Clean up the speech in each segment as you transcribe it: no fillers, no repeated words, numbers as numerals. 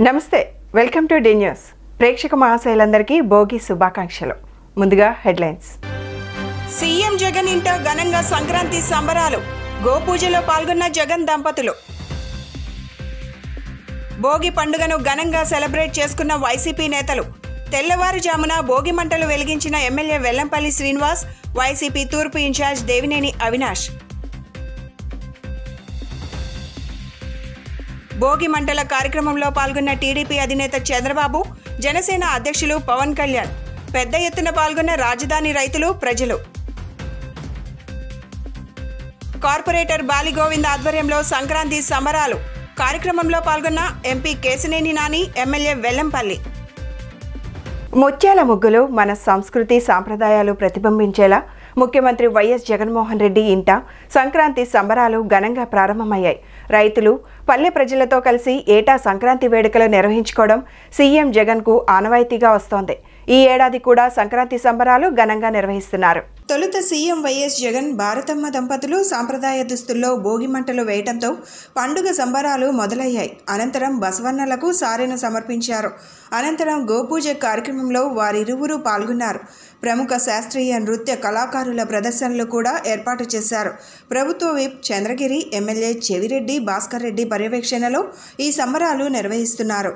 నమస్తే welcome to D news ప్రేక్షక మహాశయులందరికీ భోగి శుభాకాంక్షలు. ముందుగా హెడ్లైన్స్. సీఎం జగన్ ఇంట ఘనంగా సంక్రాంతి సంబరాలు. గోపూజలో పాల్గొన్న జగన్ దంపతులు. భోగి పండుగను ఘనంగా సెలబ్రేట్ చేసుకున్న వైసీపీ నేతలు. తెల్లవారుజామున భోగి మంటలు వెలిగించిన ఎమ్మెల్యే వెల్లంపల్లి శ్రీనివాస్, వైసీపీ తూర్పు ఇన్ఛార్జ్ దేవినేని అవినాష్. భోగి మంటల కార్యక్రమంలో పాల్గొన్న టీడీపీ అధినేత చంద్రబాబు, జనసేన అధ్యక్షులు పవన్ కళ్యాణ్. పెద్ద ఎత్తున పాల్గొన్న రాజధాని రైతులు, ప్రజలు. కార్పొరేటర్ బాలిగోవింద్ ఆధ్వర్యంలో సంక్రాంతి సంబరాలు. కార్యక్రమంలో పాల్గొన్న ఎంపీ కేశినేని నాని, ఎమ్మెల్యే వెల్లంపల్లి. ముత్యాల ముగ్గులు మన సంస్కృతి సాంప్రదాయాలు ప్రతిబింబించేలా ముఖ్యమంత్రి వైఎస్ జగన్మోహన్ రెడ్డి ఇంట సంక్రాంతి సంబరాలు ఘనంగా ప్రారంభమయ్యాయి. రైతులు, పల్లె ప్రజలతో కలిసి ఏటా సంక్రాంతి వేడుకలు నిర్వహించుకోవడం సీఎం జగన్కు ఆనవాయితీగా వస్తోంది. ఈ ఏడాది కూడా సంక్రాంతి సంబరాలు ఘనంగా నిర్వహిస్తున్నారు. తొలుత సీఎం వైఎస్ జగన్, భారతమ్మ దంపతులు సాంప్రదాయ దుస్తుల్లో భోగి మంటలు వేయడంతో పండుగ సంబరాలు మొదలయ్యాయి. అనంతరం బసవన్నలకు సారెను సమర్పించారు. అనంతరం గోపూజ కార్యక్రమంలో వారిరువురు పాల్గొన్నారు. ప్రముఖ శాస్త్రీయ నృత్య కళాకారుల ప్రదర్శనలు కూడా ఏర్పాటు చేశారు. ప్రభుత్వ విప్ చంద్రగిరి, ఎమ్మెల్యే చెవిరెడ్డి భాస్కర్ రెడ్డి పర్యవేక్షణలో ఈ సంబరాలు నిర్వహిస్తున్నారు.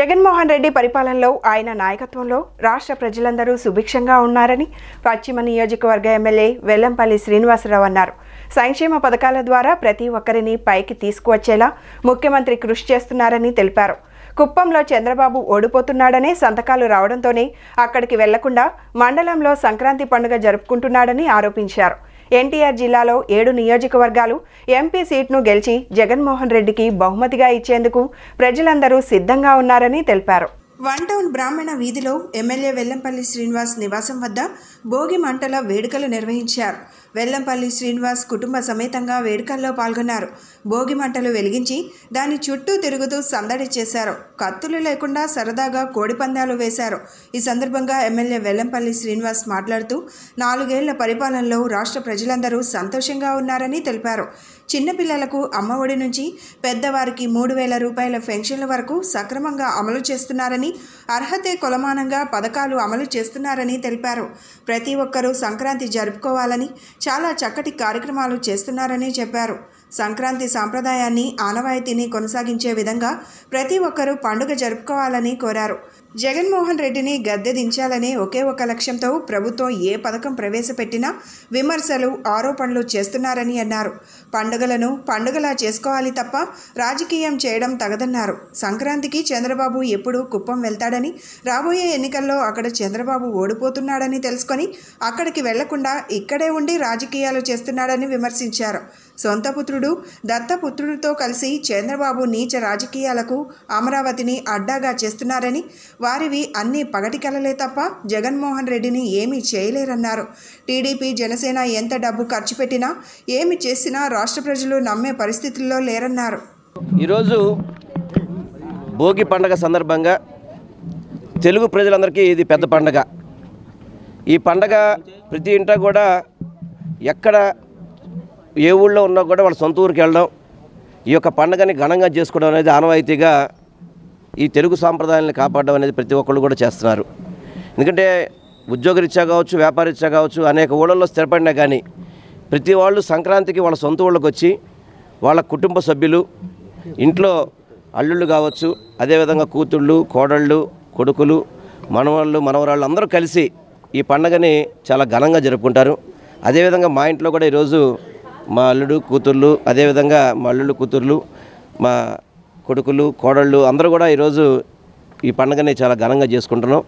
జగన్మోహన్ రెడ్డి పరిపాలనలో ఆయన నాయకత్వంలో రాష్ట్ర ప్రజలందరూ సుభిక్షంగా ఉన్నారని పశ్చిమ నియోజకవర్గ ఎమ్మెల్యే వెల్లంపల్లి శ్రీనివాసరావు అన్నారు. సంక్షేమ పథకాల ద్వారా ప్రతి ఒక్కరిని పైకి తీసుకువచ్చేలా ముఖ్యమంత్రి కృషి చేస్తున్నారని తెలిపారు. కుప్పంలో చంద్రబాబు ఓడిపోతున్నాడనే సంతకాలు రావడంతోనే అక్కడికి వెళ్లకుండా మండలంలో సంక్రాంతి పండుగ జరుపుకుంటున్నాడని ఆరోపించారు. ఎన్టీఆర్ జిల్లాలో 7 నియోజకవర్గాలు ఎంపీ సీట్ను గెలిచి జగన్మోహన్ రెడ్డికి బహుమతిగా ఇచ్చేందుకు ప్రజలందరూ సిద్ధంగా ఉన్నారని తెలిపారు. వన్ టౌన్ బ్రాహ్మణ వీధిలో ఎమ్మెల్యే వెల్లంపల్లి శ్రీనివాస్ నివాసం వద్ద భోగి మంటల వేడుకలు నిర్వహించారు. వెల్లంపల్లి శ్రీనివాస్ కుటుంబ సమేతంగా వేడుకల్లో పాల్గొన్నారు. భోగి మంటలు వెలిగించి దాని చుట్టూ తిరుగుతూ సందడి చేశారు. కత్తులు లేకుండా సరదాగా కోడిపందాలు వేశారు. ఈ సందర్భంగా ఎమ్మెల్యే వెల్లంపల్లి శ్రీనివాస్ మాట్లాడుతూ 4 ఏళ్ల పరిపాలనలో రాష్ట్ర ప్రజలందరూ సంతోషంగా ఉన్నారని తెలిపారు. చిన్నపిల్లలకు అమ్మఒడి నుంచి పెద్దవారికి 3,000 రూపాయల పెన్షన్ల వరకు సక్రమంగా అమలు చేస్తున్నారని, అర్హతే కొలమానంగా పథకాలు అమలు చేస్తున్నారని తెలిపారు. ప్రతి ఒక్కరూ సంక్రాంతి జరుపుకోవాలని చాలా చక్కటి కార్యక్రమాలు చేస్తున్నారని చెప్పారు. సంక్రాంతి సాంప్రదాయాన్ని ఆనవాయితీని కొనసాగించే విధంగా ప్రతి ఒక్కరూ పండుగ జరుపుకోవాలని కోరారు. జగన్మోహన్ రెడ్డిని గద్దె దించాలనే ఒకే ఒక లక్ష్యంతో ప్రభుత్వం ఏ పథకం ప్రవేశపెట్టినా విమర్శలు, ఆరోపణలు చేస్తున్నారని అన్నారు. పండుగలను పండుగలా చేసుకోవాలి తప్ప రాజకీయం చేయడం తగదన్నారు. సంక్రాంతికి చంద్రబాబు ఎప్పుడు కుప్పం వెళ్తాడని, రాబోయే ఎన్నికల్లో అక్కడ చంద్రబాబు ఓడిపోతున్నాడని తెలుసుకొని అక్కడికి వెళ్లకుండా ఇక్కడే ఉండి రాజకీయాలు చేస్తున్నాడని విమర్శించారు. సొంత పుత్రుడు దత్తపుత్రుడితో కలిసి చంద్రబాబు నీచ రాజకీయాలకు అమరావతిని అడ్డాగా చేస్తున్నారని, వారివి అన్ని పగటి కలలే తప్ప జగన్మోహన్ రెడ్డిని ఏమీ చేయలేరన్నారు. టీడీపీ, జనసేన ఎంత డబ్బు ఖర్చు పెట్టినా ఏమి చేసినా రాష్ట్ర ప్రజలు నమ్మే పరిస్థితుల్లో లేరన్నారు. ఈరోజు భోగి పండగ సందర్భంగా తెలుగు ప్రజలందరికీ ఇది పెద్ద పండగ. ఈ పండగ ప్రతి ఇంటా కూడా ఎక్కడ ఏ ఊళ్ళో ఉన్నా కూడా వాళ్ళ సొంత ఊరికి వెళ్ళడం, ఈ యొక్క పండుగని ఘనంగా చేసుకోవడం అనేది ఆనవాయితీగా ఈ తెలుగు సాంప్రదాయాలను కాపాడడం అనేది ప్రతి ఒక్కళ్ళు కూడా చేస్తున్నారు. ఎందుకంటే ఉద్యోగరీత్యా కావచ్చు, వ్యాపారరీత్యా కావచ్చు, అనేక ఊళ్ళల్లో స్థిరపడినా కానీ ప్రతి వాళ్ళు సంక్రాంతికి వాళ్ళ సొంత ఊళ్ళకి వచ్చి వాళ్ళ కుటుంబ సభ్యులు, ఇంట్లో అల్లుళ్ళు కావచ్చు, అదేవిధంగా కూతుళ్ళు, కోడళ్ళు, కొడుకులు, మనవాళ్ళు, మనవరాళ్ళు అందరూ కలిసి ఈ పండుగని చాలా ఘనంగా జరుపుకుంటారు. అదేవిధంగా మా ఇంట్లో కూడా ఈరోజు మా అల్లుడు కూతుర్లు, అదేవిధంగా మా అల్లుళ్ళు కూతుర్లు, మా కొడుకులు, కోడళ్ళు అందరూ కూడా ఈరోజు ఈ పండుగని చాలా ఘనంగా చేసుకుంటున్నాం.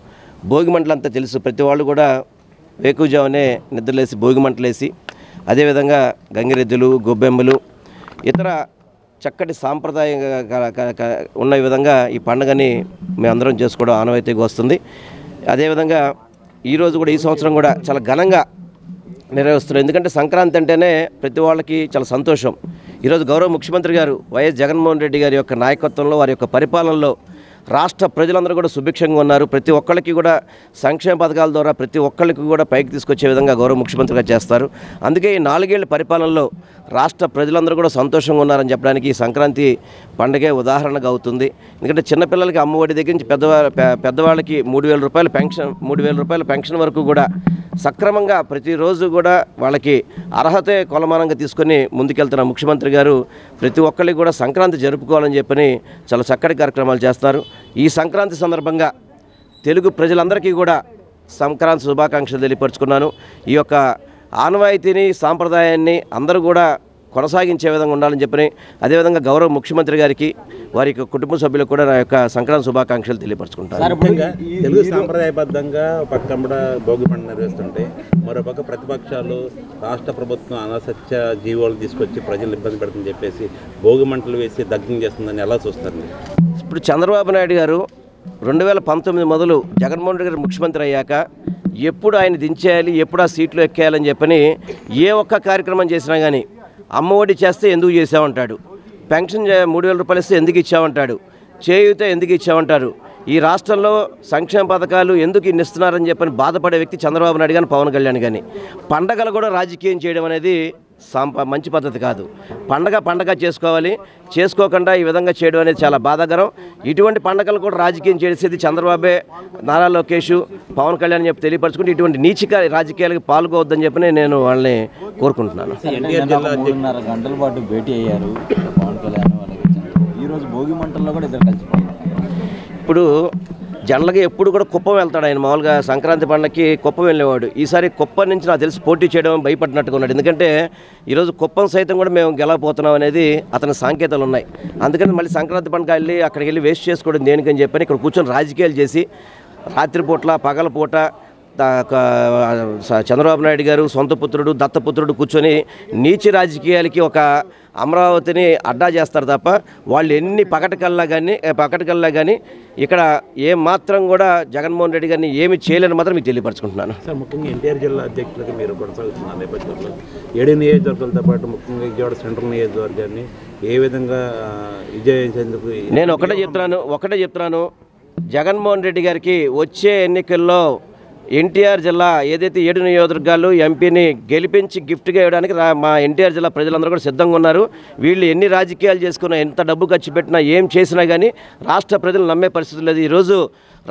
భోగి మంటలంతా తెలుసు, ప్రతి వాళ్ళు కూడా వేకువజామునే నిద్రలేసి భోగి మంటలేసి, అదేవిధంగా గంగిరెద్దులు, గొబ్బెమ్మలు, ఇతర చక్కటి సాంప్రదాయంగా ఉన్న విధంగా ఈ పండుగని మేమందరం చేసుకోవడం ఆనవాయితీగా వస్తుంది. అదేవిధంగా ఈరోజు కూడా ఈ సంవత్సరం కూడా చాలా ఘనంగా నిర్వహిస్తున్నారు. ఎందుకంటే సంక్రాంతి అంటేనే ప్రతి వాళ్ళకి చాలా సంతోషం. ఈరోజు గౌరవ ముఖ్యమంత్రి గారు వైఎస్ జగన్మోహన్ రెడ్డి గారి యొక్క నాయకత్వంలో, వారి యొక్క పరిపాలనలో రాష్ట్ర ప్రజలందరూ కూడా సుభిక్షంగా ఉన్నారు. ప్రతి ఒక్కళ్ళకి కూడా సంక్షేమ పథకాల ద్వారా ప్రతి ఒక్కళ్ళకి కూడా పైకి తీసుకొచ్చే విధంగా గౌరవ ముఖ్యమంత్రిగా చేస్తారు. అందుకే ఈ 4 ఏళ్ల పరిపాలనలో రాష్ట్ర ప్రజలందరూ కూడా సంతోషంగా ఉన్నారని చెప్పడానికి ఈ సంక్రాంతి పండుగే ఉదాహరణగా అవుతుంది. ఎందుకంటే చిన్నపిల్లలకి అమ్మఒడి దగ్గర నుంచి పెద్దవాళ్ళకి 3,000 రూపాయల పెన్షన్ వరకు కూడా సక్రమంగా ప్రతిరోజు కూడా వాళ్ళకి అర్హతే కొలమానంగా తీసుకొని ముందుకెళ్తున్న ముఖ్యమంత్రి గారు ప్రతి ఒక్కరికి కూడా సంక్రాంతి జరుపుకోవాలని చెప్పని చాలా చక్కటి కార్యక్రమాలు చేస్తారు. ఈ సంక్రాంతి సందర్భంగా తెలుగు ప్రజలందరికీ కూడా సంక్రాంతి శుభాకాంక్షలు తెలియపరుచుకున్నాను. ఈ యొక్క ఆనవాయితీని, సాంప్రదాయాన్ని అందరూ కూడా కొనసాగించే విధంగా ఉండాలని చెప్పని, అదేవిధంగా గౌరవ ముఖ్యమంత్రి గారికి, వారి కుటుంబ సభ్యులకు కూడా నా యొక్క సంక్రాంతి శుభాకాంక్షలు తెలియపరుచుకుంటాను. తెలుగు సాంప్రదాయబద్ధంగా పక్కన భోగి పండుగ నిర్వహిస్తుంటే మరోపక్క ప్రతిపక్షాలు రాష్ట్ర ప్రభుత్వం అనసత్య జీవోలు తీసుకొచ్చి ప్రజలు ఇబ్బంది పెడుతుందని చెప్పేసి భోగి మంటలు వేసి దగ్ధం చేస్తుందని ఎలా చూస్తారు? ఇప్పుడు చంద్రబాబు నాయుడు గారు 2019 మొదలు జగన్మోహన్ రెడ్డి గారు ముఖ్యమంత్రి అయ్యాక ఎప్పుడు ఆయన దించేయాలి, ఎప్పుడు ఆ సీట్లు ఎక్కేయాలని చెప్పని ఏ ఒక్క కార్యక్రమం చేసినా కానీ అమ్మఒడి చేస్తే ఎందుకు చేసామంటాడు, పెన్షన్ 3,000 రూపాయలు ఇస్తే ఎందుకు ఇచ్చామంటాడు, చేయూత ఎందుకు ఇచ్చామంటారు, ఈ రాష్ట్రంలో సంక్షేమ పథకాలు ఎందుకు ఇన్ని ఇస్తున్నారని చెప్పని బాధపడే వ్యక్తి చంద్రబాబు నాయుడు కానీ, పవన్ కళ్యాణ్ కానీ. పండగలు కూడా రాజకీయం చేయడం అనేది మంచి పద్ధతి కాదు. పండగ చేసుకోవాలి, చేసుకోకుండా ఈ విధంగా చేయడం అనేది చాలా బాధాకరం. ఇటువంటి పండగలు కూడా రాజకీయం చేసేది చంద్రబాబే, నారా లోకేష్, పవన్ కళ్యాణ్ చెప్పి తెలియపరచుకుంటే ఇటువంటి నీచిక రాజకీయాలకు పాల్గొవద్దని చెప్పి నేను వాళ్ళని కోరుకుంటున్నాను. 3.5 గంటల పాటు భేటీ అయ్యారు పవన్ కళ్యాణ్ వాళ్ళకి. ఈరోజు భోగి మంటల్లో కూడా ఇద్దరు కలిసిపోయారు. ఇప్పుడు జనరల్గా ఎప్పుడు కూడా కుప్పం వెళ్తాడు ఆయన. మామూలుగా సంక్రాంతి పండుగకి కుప్పం వెళ్ళేవాడు. ఈసారి కుప్పం నుంచి నాకు తెలిసి పోటీ చేయడం భయపడినట్టుగా ఉన్నాడు. ఎందుకంటే ఈరోజు కుప్పం సైతం కూడా మేము గెలవబోతున్నాం అనేది అతని సంకేతాలు ఉన్నాయి. అందుకని మళ్ళీ సంక్రాంతి పండుగ వెళ్ళి అక్కడికి వెళ్ళి వేస్ట్ చేసుకోవడం దేనికని చెప్పని ఇక్కడ కూర్చొని రాజకీయాలు చేసి రాత్రిపూట్ల పగలపూట చంద్రబాబు నాయుడు గారు సొంత పుత్రుడు దత్తపుత్రుడు కూర్చొని నీచి రాజకీయాలకి ఒక అమరావతిని అడ్డా చేస్తారు తప్ప వాళ్ళు ఎన్ని పకటకల్లా కానీ ఇక్కడ ఏమాత్రం కూడా జగన్మోహన్ రెడ్డి గారిని ఏమి చేయలేని మాత్రం మీకు తెలియపరచుకుంటున్నాను. సార్, ముఖ్యంగా ఎన్టీఆర్ జిల్లా అధ్యక్షులుగా మీరు కొనసాగుతున్న నేపథ్యంలో 7 నియోజకవర్గాలతో పాటు ముఖ్యంగా విజయవాడ సెంట్రల్ నియోజకవర్గాన్ని ఏ విధంగా విజయించేందుకు నేను ఒకటే చెప్తున్నాను జగన్మోహన్ రెడ్డి గారికి వచ్చే ఎన్నికల్లో ఎన్టీఆర్ జిల్లా ఏదైతే 7 నియోజకవర్గాలు ఎంపీని గెలిపించి గిఫ్ట్గా ఇవ్వడానికి మా ఎన్టీఆర్ జిల్లా ప్రజలందరూ కూడా సిద్ధంగా ఉన్నారు. వీళ్ళు ఎన్ని రాజకీయాలు చేసుకున్నా ఎంత డబ్బు ఖర్చు పెట్టినా ఏం చేసినా కానీ రాష్ట్ర ప్రజలు నమ్మే పరిస్థితి లేదు. ఈరోజు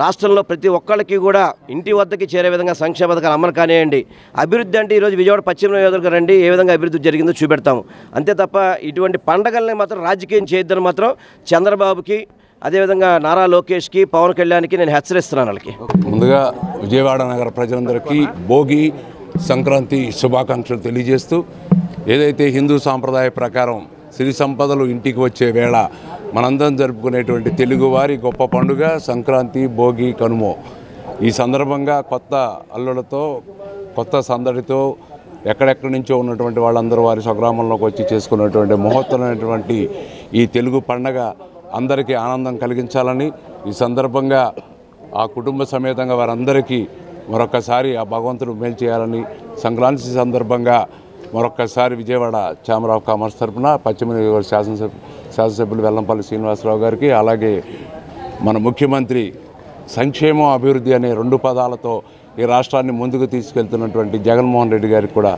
రాష్ట్రంలో ప్రతి ఒక్కళ్ళకి కూడా ఇంటి వద్దకి చేరే విధంగా సంక్షేమ పథకాలు అమలు కానివ్వండి. అభివృద్ధి అంటే ఈరోజు విజయవాడ పశ్చిమ నియోజకవర్గం రండి, ఏ విధంగా అభివృద్ధి జరిగిందో చూపెడతాము. అంతే తప్ప ఇటువంటి పండగల్ని మాత్రం రాజకీయం చేయొద్దని మాత్రం చంద్రబాబుకి అదేవిధంగా నారా లోకేష్కి పవన్ కళ్యాణ్కి నేను హెచ్చరిస్తున్నాను. వాళ్ళకి ముందుగా విజయవాడ నగర ప్రజలందరికీ భోగి సంక్రాంతి శుభాకాంక్షలు తెలియజేస్తూ, ఏదైతే హిందూ సాంప్రదాయ ప్రకారం సిరి సంపదలు ఇంటికి వచ్చే వేళ మనందరం జరుపుకునేటువంటి తెలుగువారి గొప్ప పండుగ సంక్రాంతి, భోగి, కనుమ. ఈ సందర్భంగా కొత్త అల్లులతో కొత్త సందడితో ఎక్కడెక్కడి నుంచో ఉన్నటువంటి వాళ్ళందరూ వారి స్వగ్రామంలోకి వచ్చి చేసుకున్నటువంటి మహోత్తరమైనటువంటి ఈ తెలుగు పండగ అందరికీ ఆనందం కలిగించాలని ఈ సందర్భంగా ఆ కుటుంబ సమేతంగా వారందరికీ మరొకసారి ఆ భగవంతుడు మేలు చేయాలని సంక్రాంతి సందర్భంగా మరొకసారి విజయవాడ ఛాంబర్ ఆఫ్ కామర్స్ తరఫున పశ్చిమ నియోజకవర్గ శాసనసభ్యులు వెల్లంపల్లి శ్రీనివాసరావు గారికి, అలాగే మన ముఖ్యమంత్రి సంక్షేమం అభివృద్ధి అనే 2 పదాలతో ఈ రాష్ట్రాన్ని ముందుకు తీసుకెళ్తున్నటువంటి జగన్మోహన్ రెడ్డి గారికి కూడా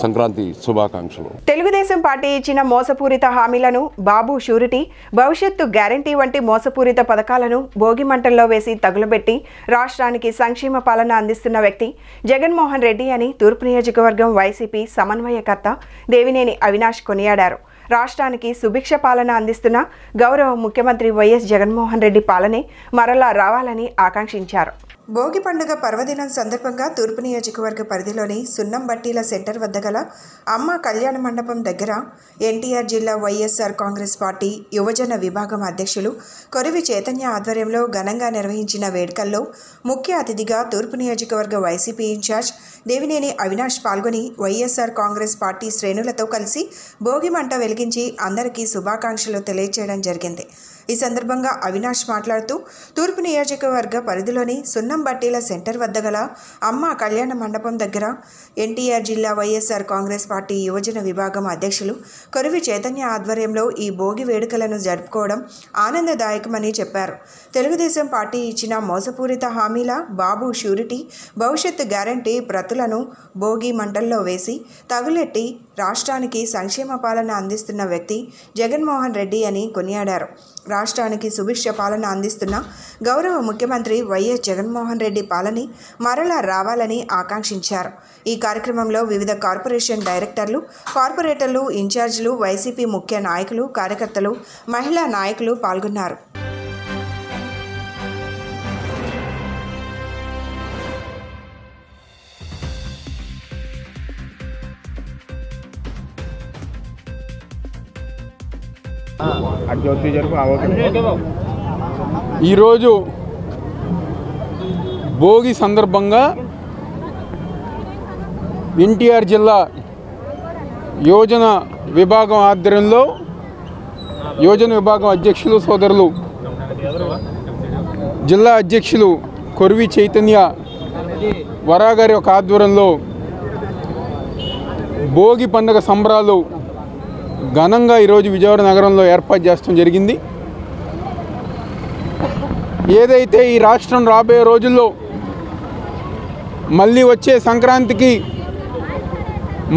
సంక్రాంతి శుభాకాంక్షలు. తెలుగుదేశం పార్టీ ఇచ్చిన మోసపూరిత హామీలను, బాబు షూరిటీ, భవిష్యత్తు గ్యారంటీ వంటి మోసపూరిత పథకాలను భోగి మంటల్లో వేసి తగులబెట్టి రాష్ట్రానికి సంక్షేమ పాలన అందిస్తున్న వ్యక్తి జగన్మోహన్ రెడ్డి అని తూర్పు నియోజకవర్గం వైసీపీ సమన్వయకర్త దేవినేని అవినాష్ కొనియాడారు. రాష్ట్రానికి సుభిక్ష పాలన అందిస్తున్న గౌరవ ముఖ్యమంత్రి వైఎస్ జగన్మోహన్ రెడ్డి పాలనే మరలా రావాలని ఆకాంక్షించారు. భోగి పండుగ పర్వదినం సందర్భంగా తూర్పు నియోజకవర్గ పరిధిలోని సున్నంబట్టీల సెంటర్ వద్ద గల అమ్మ కళ్యాణ మండపం దగ్గర ఎన్టీఆర్ జిల్లా వైఎస్ఆర్ కాంగ్రెస్ పార్టీ యువజన విభాగం అధ్యక్షులు కొరివి చైతన్య ఆధ్వర్యంలో ఘనంగా నిర్వహించిన వేడుకల్లో ముఖ్య అతిథిగా తూర్పు నియోజకవర్గ వైసీపీ ఇన్ఛార్జ్ దేవినేని అవినాష్ పాల్గొని వైఎస్ఆర్ కాంగ్రెస్ పార్టీ శ్రేణులతో కలిసి భోగి మంట వెలిగించి అందరికీ శుభాకాంక్షలు తెలియజేయడం జరిగింది. ఈ సందర్భంగా అవినాష్ మాట్లాడుతూ తూర్పు నియోజకవర్గ పరిధిలోని సున్నంబట్టీల సెంటర్ వద్ద గల అమ్మ కళ్యాణ మండపం దగ్గర ఎన్టీఆర్ జిల్లా వైఎస్ఆర్ కాంగ్రెస్ పార్టీ యువజన విభాగం అధ్యక్షులు కొరివి చైతన్య ఆధ్వర్యంలో ఈ భోగి వేడుకలను జరుపుకోవడం ఆనందదాయకమని చెప్పారు. తెలుగుదేశం పార్టీ ఇచ్చిన మోసపూరిత హామీల, బాబు షూరిటీ, భవిష్యత్తు గ్యారంటీ ప్రతులను భోగి మంటల్లో వేసి తగులెట్టి రాష్ట్రానికి సంక్షేమ పాలన అందిస్తున్న వ్యక్తి జగన్మోహన్ రెడ్డి అని కొనియాడారు. రాష్ట్రానికి సుభిక్ష పాలన అందిస్తున్న గౌరవ ముఖ్యమంత్రి వైఎస్ జగన్మోహన్ రెడ్డి పాలన మరలా రావాలని ఆకాంక్షించారు. ఈ కార్యక్రమంలో వివిధ కార్పొరేషన్ డైరెక్టర్లు, కార్పొరేటర్లు, ఇన్ఛార్జీలు, వైసీపీ ముఖ్య నాయకులు, కార్యకర్తలు, మహిళా నాయకులు పాల్గొన్నారు. ఈరోజు భోగి సందర్భంగా ఎన్టీఆర్ జిల్లా యోజన విభాగం ఆధ్వర్యంలో యోజన విభాగం అధ్యక్షులు సోదరులు జిల్లా అధ్యక్షులు కొరివి చైతన్య వరాగారి యొక్క ఆధ్వర్యంలో భోగి పండుగ సంబరాలు ఘనంగా ఈరోజు విజయవాడ నగరంలో ఏర్పాటు చేయడం జరిగింది. ఏదైతే ఈ రాష్ట్రం రాబోయే రోజుల్లో మళ్ళీ వచ్చే సంక్రాంతికి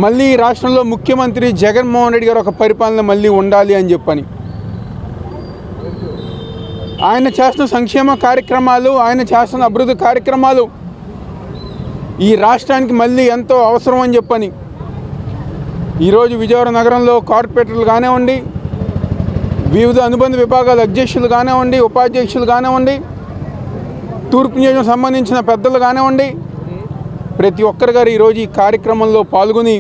మళ్ళీ ఈ రాష్ట్రంలో ముఖ్యమంత్రి జగన్మోహన్ రెడ్డి గారు ఒక పరిపాలన మళ్ళీ ఉండాలి అని చెప్పని ఆయన చేస్తున్న సంక్షేమ కార్యక్రమాలు, ఆయన చేస్తున్న అభివృద్ధి కార్యక్రమాలు ఈ రాష్ట్రానికి మళ్ళీ ఎంతో అవసరం అని చెప్పని ఈరోజు విజయవాడ నగరంలో కార్పొరేటర్లు కానివ్వండి, వివిధ అనుబంధ విభాగాల అధ్యక్షులు కానివ్వండి, ఉపాధ్యక్షులు కానివ్వండి, తూర్పు నియోజకవర్గం సంబంధించిన పెద్దలు కానివ్వండి, ప్రతి ఒక్కరు గారు ఈరోజు ఈ కార్యక్రమంలో పాల్గొని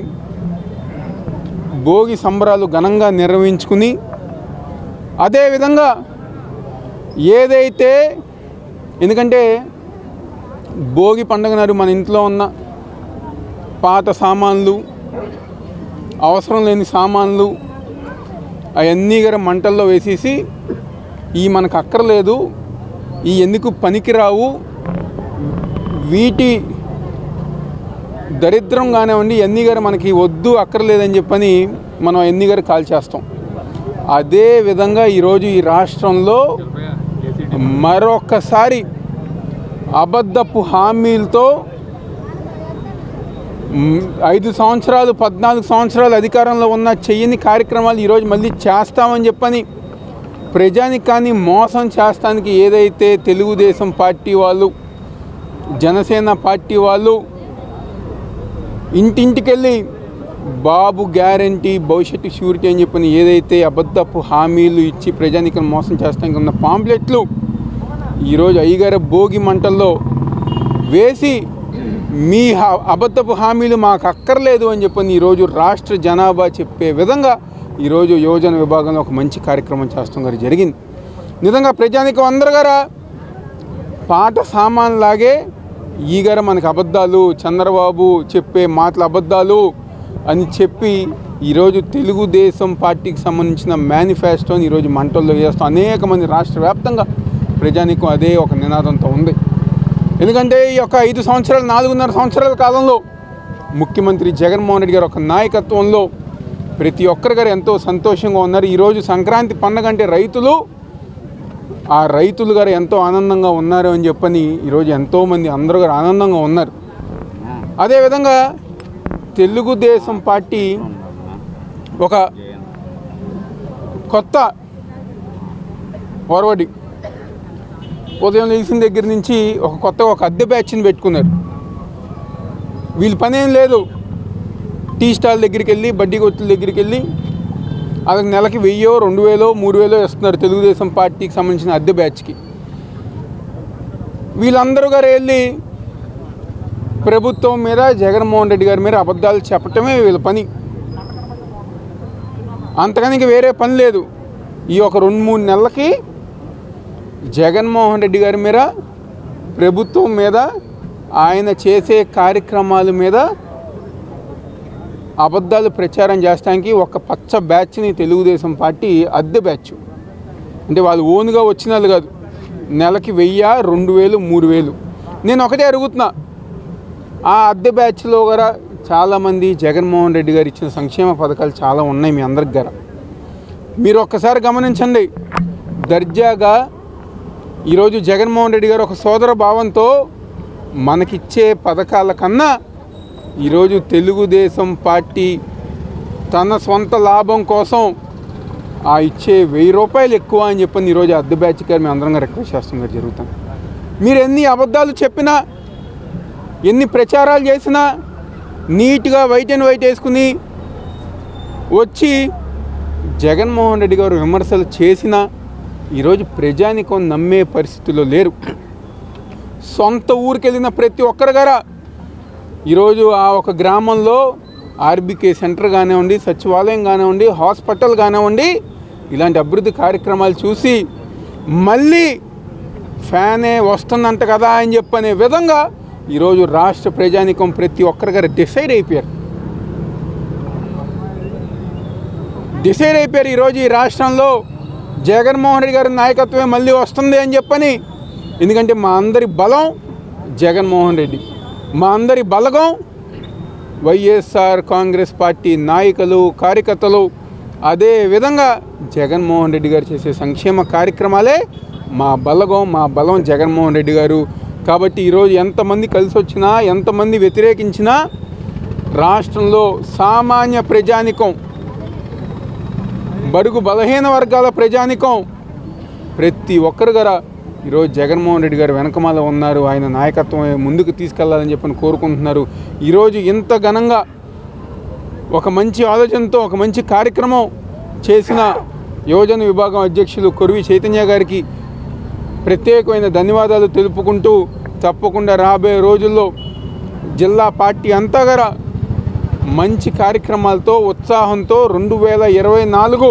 భోగి సంబరాలు ఘనంగా నిర్వహించుకుని, అదేవిధంగా ఏదైతే ఎందుకంటే భోగి పండుగ నాడు మన ఇంట్లో ఉన్న పాత సామాన్లు, అవసరం లేని సామాన్లు అవన్నీ గారు మంటల్లో వేసేసి ఈ మనకు అక్కర్లేదు, ఈ ఎందుకు పనికిరావు, వీటి దరిద్రం కానివ్వండి ఎన్ని గారు మనకి వద్దు అక్కర్లేదని చెప్పని మనం ఎన్ని గారు కాల్ చేస్తాం. అదే విధంగా ఈరోజు ఈ రాష్ట్రంలో మరొకసారి అబద్ధపు హామీలతో 5 సంవత్సరాలు 14 సంవత్సరాలు అధికారంలో ఉన్న చెయ్యని కార్యక్రమాలు ఈరోజు మళ్ళీ చేస్తామని చెప్పని ప్రజానికాన్ని మోసం చేస్తానికి ఏదైతే తెలుగుదేశం పార్టీ వాళ్ళు, జనసేన పార్టీ వాళ్ళు ఇంటింటికెళ్ళి బాబు గ్యారంటీ, భవిష్యత్తు షూరిటీ అని చెప్పని ఏదైతే అబద్ధపు హామీలు ఇచ్చి ప్రజానికం మోసం చేస్తానికి ఉన్న పాంప్లెట్లు ఈరోజు అయ్యగారు భోగి మంటల్లో వేసి మీ అబద్ధపు హామీలు మాకు అక్కర్లేదు అని చెప్పని ఈరోజు రాష్ట్ర జనాభా చెప్పే విధంగా ఈరోజు యువజన విభాగంలో ఒక మంచి కార్యక్రమం చేస్తాం గారు జరిగింది. నిజంగా ప్రజానికం అందరు గారా పాట సామాన్లాగే ఈ గారు మనకు అబద్ధాలు, చంద్రబాబు చెప్పే మాటలు అబద్ధాలు అని చెప్పి ఈరోజు తెలుగుదేశం పార్టీకి సంబంధించిన మేనిఫెస్టోని ఈరోజు మంటల్లో వేస్తాం. అనేక మంది రాష్ట్ర వ్యాప్తంగా ప్రజానికం అదే ఒక నినాదంతో ఉంది. ఎందుకంటే ఈ యొక్క 5 సంవత్సరాలు 4.5 సంవత్సరాల కాలంలో ముఖ్యమంత్రి జగన్మోహన్ రెడ్డి గారు ఒక నాయకత్వంలో ప్రతి ఒక్కరి గారు ఎంతో సంతోషంగా ఉన్నారు. ఈరోజు సంక్రాంతి పండుగ అంటే రైతులు గారు ఎంతో ఆనందంగా ఉన్నారు అని చెప్పని ఈరోజు ఎంతోమంది అందరూ గారు ఆనందంగా ఉన్నారు. అదేవిధంగా తెలుగుదేశం పార్టీ ఒక కొత్త ఒరవడి ఉదయం లేచిన దగ్గర నుంచి ఒక అద్దె బ్యాచ్ని పెట్టుకున్నారు. వీళ్ళ పనేం లేదు, టీ స్టాల్ దగ్గరికి వెళ్ళి, బడ్డీ కొట్టుల దగ్గరికి వెళ్ళి అది నెలకి 1000, 2000, 3000 ఇస్తున్నారు తెలుగుదేశం పార్టీకి సంబంధించిన అద్దె బ్యాచ్కి. వీళ్ళందరూ గారు వెళ్ళి ప్రభుత్వం మీద, జగన్మోహన్ రెడ్డి గారి మీద అబద్ధాలు చెప్పటమే వీళ్ళ పని. అంతకని ఇంక వేరే పని లేదు. ఈ ఒక 2-3 నెలలకి జగన్మోహన్ రెడ్డి గారి మీద, ప్రభుత్వం మీద, ఆయన చేసే కార్యక్రమాల మీద అబద్ధాలు ప్రచారం చేయడానికి ఒక పచ్చ బ్యాచ్ని తెలుగుదేశం పార్టీ అద్దె బ్యాచ్, అంటే వాళ్ళు ఓన్గా వచ్చిన వాళ్ళు కాదు, నెలకి 1000, 2000, 3000. నేను ఒకటే అడుగుతున్నా, ఆ అద్దె బ్యాచ్లో కూడా చాలామంది జగన్మోహన్ రెడ్డి గారు ఇచ్చిన సంక్షేమ పథకాలు చాలా ఉన్నాయి మీ అందరికి గారు. మీరు ఒక్కసారి గమనించండి. దర్జాగా ఈరోజు జగన్మోహన్ రెడ్డి గారు ఒక సోదర భావంతో మనకిచ్చే పథకాల కన్నా ఈరోజు తెలుగుదేశం పార్టీ తన సొంత లాభం కోసం ఆ ఇచ్చే 1000 రూపాయలు ఎక్కువ అని చెప్పని ఈరోజు అద్దె బ్యాచ్ గారు మేము అందరంగా రిక్వెస్ట్ చేస్తాం గారు జరుగుతాం. మీరు ఎన్ని అబద్ధాలు చెప్పినా, ఎన్ని ప్రచారాలు చేసినా, నీట్గా వైట్ అండ్ వైట్ వేసుకుని వచ్చి జగన్మోహన్ రెడ్డి గారు విమర్శలు చేసినా ఈరోజు ప్రజానికం నమ్మే పరిస్థితుల్లో లేరు. సొంత ఊరికి వెళ్ళిన ప్రతి ఒక్కరు గారా ఈరోజు ఆ ఒక గ్రామంలో ఆర్బీకే సెంటర్ కానివ్వండి, సచివాలయం కానివ్వండి, హాస్పిటల్ కానివ్వండి, ఇలాంటి అభివృద్ధి కార్యక్రమాలు చూసి మళ్ళీ ఫ్యానే వస్తుందంట కదా అని చెప్పనే విధంగా ఈరోజు రాష్ట్ర ప్రజానికం ప్రతి ఒక్కరి గారు డిసైడ్ అయిపోయారు. ఈరోజు ఈ రాష్ట్రంలో జగన్మోహన్ రెడ్డి గారి నాయకత్వమే మళ్ళీ వస్తుంది అని చెప్పని. ఎందుకంటే మా అందరి బలం జగన్మోహన్ రెడ్డి, మా అందరి బలగం వైఎస్ఆర్ కాంగ్రెస్ పార్టీ నాయకులు, కార్యకర్తలు. అదే విధంగా జగన్మోహన్ రెడ్డి గారు చేసే సంక్షేమ కార్యక్రమాలే మా బలం జగన్మోహన్ రెడ్డి గారు. కాబట్టి ఈరోజు ఎంతమంది కలిసి వచ్చినా, ఎంతమంది వ్యతిరేకించినా రాష్ట్రంలో సామాన్య ప్రజానికం, బడుగు బలహీన వర్గాల ప్రజానికం ప్రతి ఒక్కరు గారు ఈరోజు జగన్మోహన్ రెడ్డి గారు వెనకమాల ఉన్నారు. ఆయన నాయకత్వం ముందుకు తీసుకెళ్లాలని చెప్పని కోరుకుంటున్నారు. ఈరోజు ఇంత ఘనంగా ఒక మంచి ఆలోచనతో ఒక మంచి కార్యక్రమం చేసిన యువజన విభాగం అధ్యక్షులు కొరివి చైతన్య గారికి ప్రత్యేకమైన ధన్యవాదాలు తెలుపుకుంటూ తప్పకుండా రాబోయే రోజుల్లో జిల్లా పార్టీ అంతా కూడా మంచి కార్యక్రమాలతో ఉత్సాహంతో 2024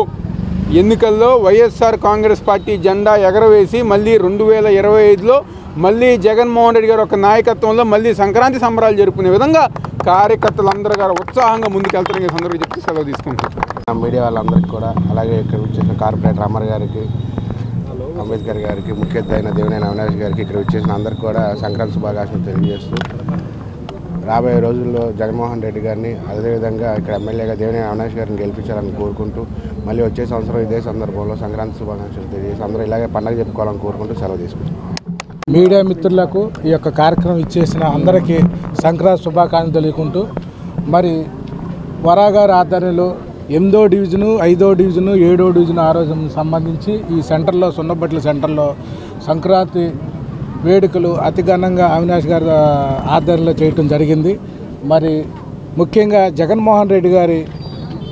ఎన్నికల్లో వైఎస్ఆర్ కాంగ్రెస్ పార్టీ జెండా ఎగరవేసి మళ్ళీ 2025లో మళ్ళీ జగన్మోహన్ రెడ్డి గారు ఒక నాయకత్వంలో మళ్ళీ సంక్రాంతి సంబరాలు జరుపుకునే విధంగా కార్యకర్తలందరూ గారు ఉత్సాహంగా ముందుకెళ్తారని సందర్భంగా చెప్తూ సెలవు తీసుకుంటాం. మీడియా వాళ్ళందరికీ కూడా, అలాగే ఇక్కడ వచ్చేసిన కార్పొరేటర్ అమర్ గారికి, అంబేద్కర్ గారికి, ముఖ్య అతిథి అయిన దేవినేని అవినాష్ గారికి, ఇక్కడ వచ్చేసిన అందరికీ కూడా సంక్రాంతి శుభాకాంక్షలు తెలియజేస్తూ రాబోయే రోజుల్లో జగన్మోహన్ రెడ్డి గారిని అదేవిధంగా ఇక్కడ ఎమ్మెల్యేగా దేవినేని అవినాష్ గారిని గెలిపించాలని కోరుకుంటూ మళ్ళీ వచ్చే సంవత్సరం ఇదే సందర్భంలో సంక్రాంతి శుభాకాంక్షలు తెలియజేసి అందరూ ఇలాగే పండుగ చెప్పుకోవాలని కోరుకుంటూ సెలవు తీసుకుంటాం. మీడియా మిత్రులకు ఈ యొక్క కార్యక్రమం ఇచ్చేసిన అందరికీ సంక్రాంతి శుభాకాంక్షలు తెలుపుకుంటూ మరి వరాగారి ఆధ్వర్యంలో 8వ డివిజను, 5వ డివిజను, 7వ డివిజను ఆ రోజు సంబంధించి ఈ సెంటర్లో సున్నబట్ల సెంటర్లో సంక్రాంతి వేడుకలు అతి ఘనంగా అవినాష్ గారి ఆధ్వర్యంలో చేయటం జరిగింది. మరి ముఖ్యంగా జగన్మోహన్ రెడ్డి గారి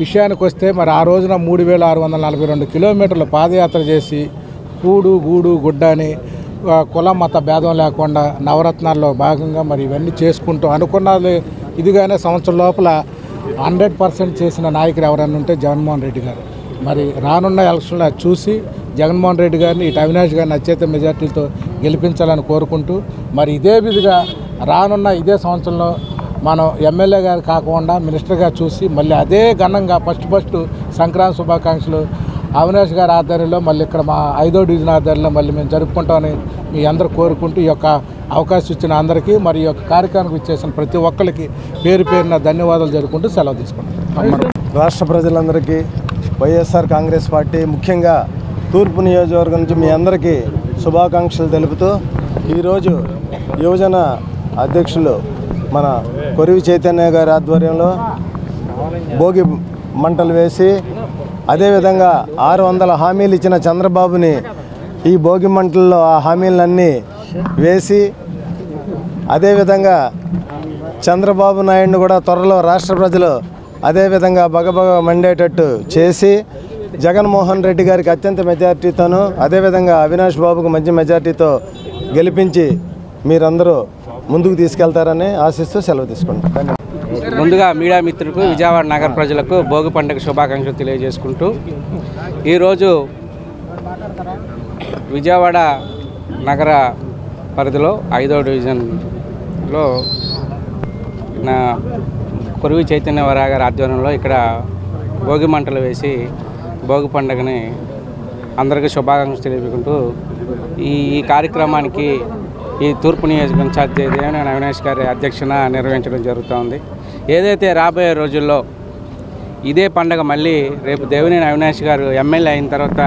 విషయానికి వస్తే మరి ఆ రోజున 3642 కిలోమీటర్ల పాదయాత్ర చేసి కూడు గూడు గుడ్డ అని కుల మత భేదం లేకుండా నవరత్నాల్లో భాగంగా మరి ఇవన్నీ చేసుకుంటూ అనుకున్నది ఇదిగానే సంవత్సరం లోపల 100% చేసిన నాయకుడు ఎవరైనా ఉంటే జగన్మోహన్ రెడ్డి గారు. మరి రానున్న ఎలక్షన్లో చూసి జగన్మోహన్ రెడ్డి గారిని ఇటు అవినాష్ గారిని అత్యధిక మెజార్టీలతో గెలిపించాలని కోరుకుంటూ మరి ఇదే విధిగా రానున్న ఇదే సంవత్సరంలో మనం ఎమ్మెల్యే గారు కాకుండా మినిస్టర్గా చూసి మళ్ళీ అదే ఘనంగా ఫస్ట్ సంక్రాంతి శుభాకాంక్షలు అవినాష్ గారి ఆధ్వర్యంలో మళ్ళీ ఇక్కడ మా 5వ డివిజన్ ఆధ్వర్యంలో మళ్ళీ మేము జరుపుకుంటామని మీ అందరూ కోరుకుంటూ ఈ యొక్క అవకాశం ఇచ్చిన అందరికీ మరి ఈ యొక్క కార్యక్రమానికి ఇచ్చేసిన ప్రతి ఒక్కరికి పేరు పేరున ధన్యవాదాలు జరుపుకుంటూ సెలవు తీసుకుంటాం. రాష్ట్ర ప్రజలందరికీ వైఎస్ఆర్ కాంగ్రెస్ పార్టీ ముఖ్యంగా తూర్పు నియోజకవర్గం నుంచి మీ అందరికీ శుభాకాంక్షలు తెలుపుతూ ఈరోజు యువజన అధ్యక్షులు మన కొరివి చైతన్య గారి ఆధ్వర్యంలో భోగి మంటలు వేసి అదేవిధంగా 600 హామీలు ఇచ్చిన చంద్రబాబుని ఈ భోగి మంటల్లో ఆ హామీలన్నీ వేసి అదేవిధంగా చంద్రబాబు నాయుడుని కూడా త్వరలో రాష్ట్ర ప్రజలు అదేవిధంగా బగబగ మండేటట్టు చేసి జగన్మోహన్ రెడ్డి గారికి అత్యంత మెజార్టీతోనూ అదేవిధంగా అవినాష్ బాబుకు మంచి మెజార్టీతో గెలిపించి మీరందరూ ముందుకు తీసుకెళ్తారని ఆశిస్తూ సెలవు తీసుకుంటాం. ముందుగా మీడియా మిత్రులకు, విజయవాడ నగర ప్రజలకు భోగి పండుగ శుభాకాంక్షలు తెలియజేసుకుంటూ ఈరోజు విజయవాడ నగర పరిధిలో 5వ డివిజన్లో నా కొరివి చైతన్య వరాగారి ఆధ్వర్యంలో ఇక్కడ భోగి మంటలు వేసి భోగి పండుగని అందరికీ శుభాకాంక్షలు తెలియజేసుకుంటూ ఈ కార్యక్రమానికి ఈ తూర్పు నియోజకవర్గం ఇన్ఛార్జి దేవినేని అవినాష్ గారి అధ్యక్షన నిర్వహించడం జరుగుతోంది. ఏదైతే రాబోయే రోజుల్లో ఇదే పండుగ మళ్ళీ రేపు దేవినేని అవినాష్ గారు ఎమ్మెల్యే అయిన తర్వాత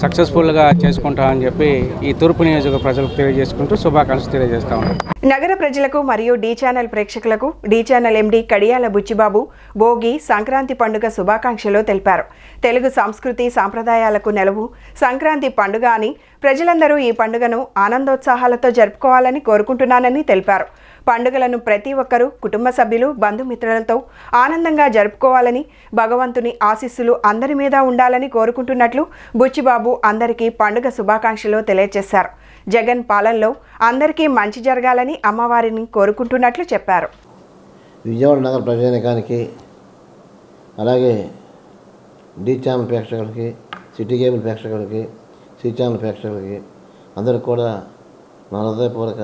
సక్సెస్ఫుల్గా చేసుకుంటామని చెప్పి ఈ తూర్పు నియోజకవర్గ ప్రజలకు తెలియజేసుకుంటూ శుభాకాంక్షలు తెలియజేస్తా ఉన్నాం. నగర ప్రజలకు మరియు డి ఛానల్ ప్రేక్షకులకు డి ఛానల్ ఎండి కడియాల బుచ్చిబాబు భోగి సంక్రాంతి పండుగ శుభాకాంక్షలు తెలిపారు. తెలుగు సంస్కృతి సాంప్రదాయాలకు నెలవు సంక్రాంతి పండుగ అని ప్రజలందరూ ఈ పండుగను ఆనందోత్సాహాలతో జరుపుకోవాలని కోరుకుంటున్నానని తెలిపారు. పండుగలను ప్రతి ఒక్కరూ కుటుంబ సభ్యులు బంధుమిత్రులతో ఆనందంగా జరుపుకోవాలని భగవంతుని ఆశీస్సులు అందరి మీద ఉండాలని కోరుకుంటున్నట్లు బుచ్చిబాబు అందరికీ పండుగ శుభాకాంక్షలు తెలియజేశారు. జగన్ పాలనలో అందరికీ మంచి జరగాలని అమ్మవారిని కోరుకుంటున్నట్లు చెప్పారు. విజయవాడ నగర ప్రజానికానికి అలాగే డి ఛానల్ ప్రేక్షకులకి, సిటీ కేబుల్ ప్రేక్షకులకి, సి ఛానల్ ప్రేక్షకులకి అందరికి కూడా నా హృదయపూర్వక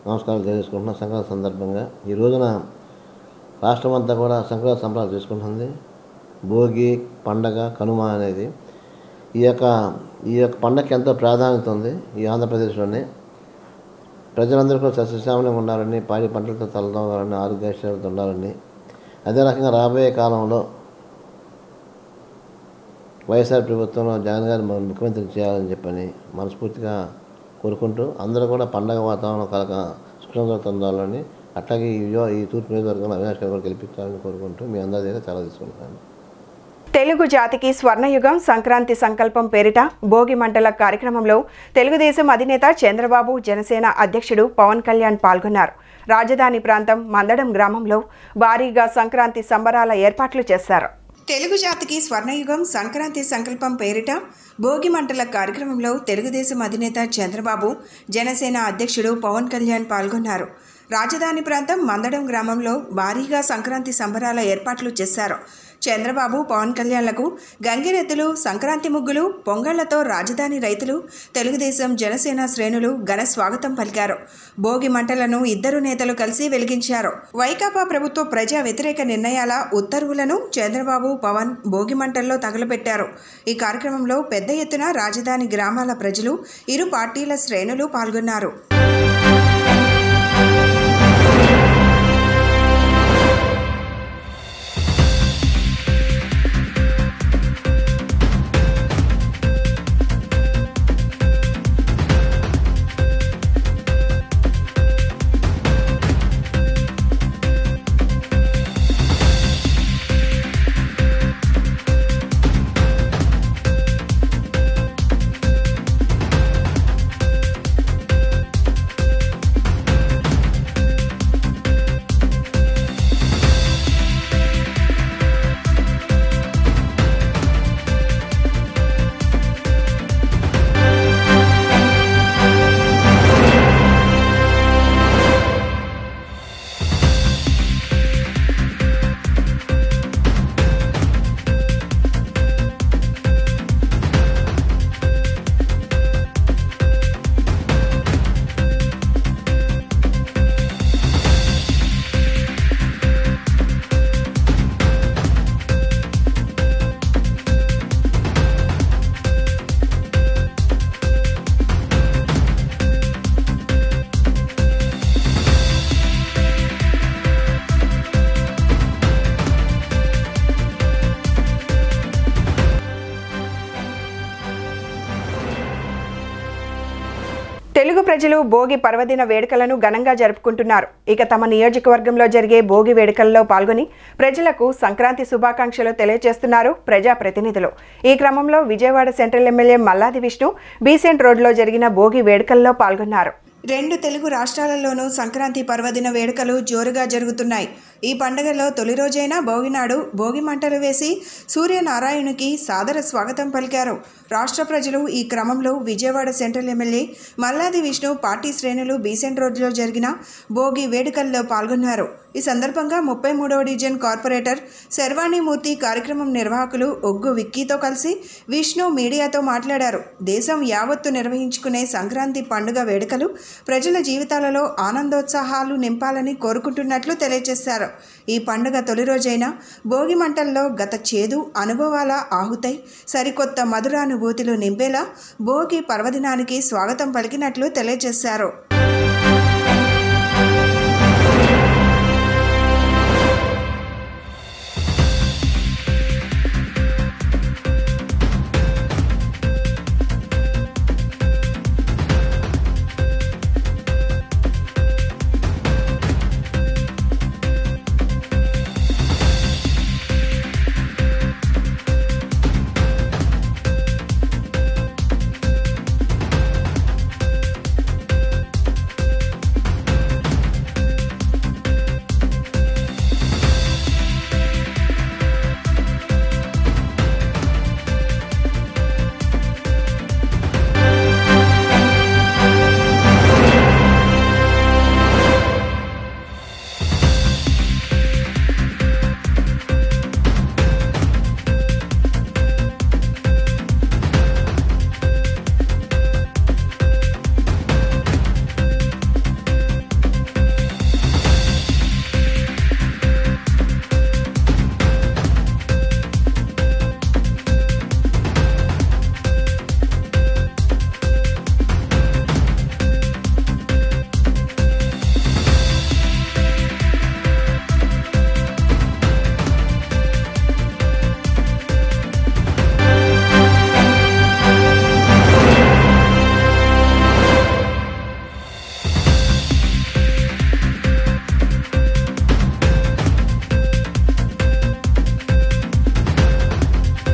నమస్కారాలు తెలియజేసుకుంటున్నాను. సంక్రాంతి సందర్భంగా ఈ రోజున రాష్ట్రం అంతా కూడా సంక్రాంతి సంబరాలు చేసుకుంటుంది. భోగి పండగ, కనుమ అనేది ఈ యొక్క పండగకి ఎంతో ప్రాధాన్యత ఉంది. ఈ ఆంధ్రప్రదేశ్లోనే ప్రజలందరూ కూడా సస్యశ్యామలంగా ఉండాలని, పాడి పంటలతో తలదొంగాలని, ఆరోగ్యశ్రేలతో ఉండాలని, అదే రకంగా రాబోయే కాలంలో వైఎస్ఆర్ ప్రభుత్వంలో జగన్ గారిని ముఖ్యమంత్రి చేయాలని చెప్పని మనస్ఫూర్తిగా కోరుకుంటూ అందరూ కూడా పండగ వాతావరణం కలక సుఖంతో ఉండాలని, అట్లాగే ఈ తూర్పు నియోజకవర్గంలో అవినాష్ గారు కూడా గెలిపించాలని కోరుకుంటూ మీ అందరి దగ్గర చాలా తీసుకుంటాను. తెలుగు జాతికి స్వర్ణయుగం సంక్రాంతి సంకల్పం పేరిట భోగి మంటల కార్యక్రమంలో తెలుగుదేశం అధినేత చంద్రబాబు, జనసేన అధ్యక్షుడు పవన్ కళ్యాణ్ పాల్గొన్నారు. రాజధాని ప్రాంతం మందడం గ్రామంలో భారీగా సంక్రాంతి సంబరాల ఏర్పాట్లు చేశారు. తెలుగు జాతికి స్వర్ణయుగం సంక్రాంతి సంకల్పం పేరిట భోగి మంటల కార్యక్రమంలో తెలుగుదేశం అధినేత చంద్రబాబు, జనసేన అధ్యక్షుడు పవన్ కళ్యాణ్ పాల్గొన్నారు. రాజధాని ప్రాంతం మందడం గ్రామంలో భారీగా సంక్రాంతి సంబరాల ఏర్పాట్లు చేశారు. చంద్రబాబు, పవన్ కళ్యాణ్లకు గంగిరెద్దులు, సంక్రాంతి ముగ్గులు, పొంగళ్లతో రాజధాని రైతులు, తెలుగుదేశం, జనసేన శ్రేణులు ఘన స్వాగతం పలికారు. భోగి మంటలను ఇద్దరు నేతలు కలిసి వెలిగించారు. వైకాపా ప్రభుత్వ ప్రజా వ్యతిరేక నిర్ణయాల ఉత్తర్వులను చంద్రబాబు, పవన్ భోగి మంటల్లో తగలబెట్టారు. ఈ కార్యక్రమంలో పెద్ద ఎత్తున రాజధాని గ్రామాల ప్రజలు, ఇరు పార్టీల శ్రేణులు పాల్గొన్నారు. తెలుగు ప్రజలు భోగి పర్వదిన వేడుకలను ఘనంగా జరుపుకుంటున్నారు. ఇక తమ నియోజకవర్గంలో జరిగే భోగి వేడుకల్లో పాల్గొని ప్రజలకు సంక్రాంతి శుభాకాంక్షలు తెలియజేస్తున్నారు ప్రజాప్రతినిధులు. ఈ క్రమంలో Vijayawada central MLA Malladi Vishnu Besant రోడ్లో జరిగిన భోగి వేడుకల్లో పాల్గొన్నారు. రెండు తెలుగు రాష్ట్రాలలోనూ సంక్రాంతి పర్వదిన వేడుకలు జోరుగా జరుగుతున్నాయి. ఈ పండుగలో తొలి రోజైన భోగినాడు భోగి మంటలు వేసి సూర్యనారాయణునికి సాదర స్వాగతం పలికారు. రాష్ట్ర ప్రజలు ఈ క్రమంలో Vijayawada central MLA Malladi Vishnu party శ్రేణులు బీసెంట్ రోడ్లో జరిగిన భోగి వేడుకల్లో పాల్గొన్నారు. ఈ సందర్భంగా 33వ డివిజన్ కార్పొరేటర్ శర్వాణిమూర్తి, కార్యక్రమం నిర్వాహకులు ఒగ్గు విక్కీతో కలిసి విష్ణు మీడియాతో మాట్లాడారు. దేశం యావత్తు నిర్వహించుకునే సంక్రాంతి పండుగ వేడుకలు ప్రజల జీవితాలలో ఆనందోత్సాహాలు నింపాలని కోరుకుంటున్నట్లు తెలియజేశారు. ఈ పండుగ తొలి రోజైన భోగి మంటల్లో గత చేదు అనుభవాల ఆహుతై సరికొత్త మధురానుభూతులు నింపేలా భోగి పర్వదినానికి స్వాగతం పలికినట్లు తెలియజేశారు.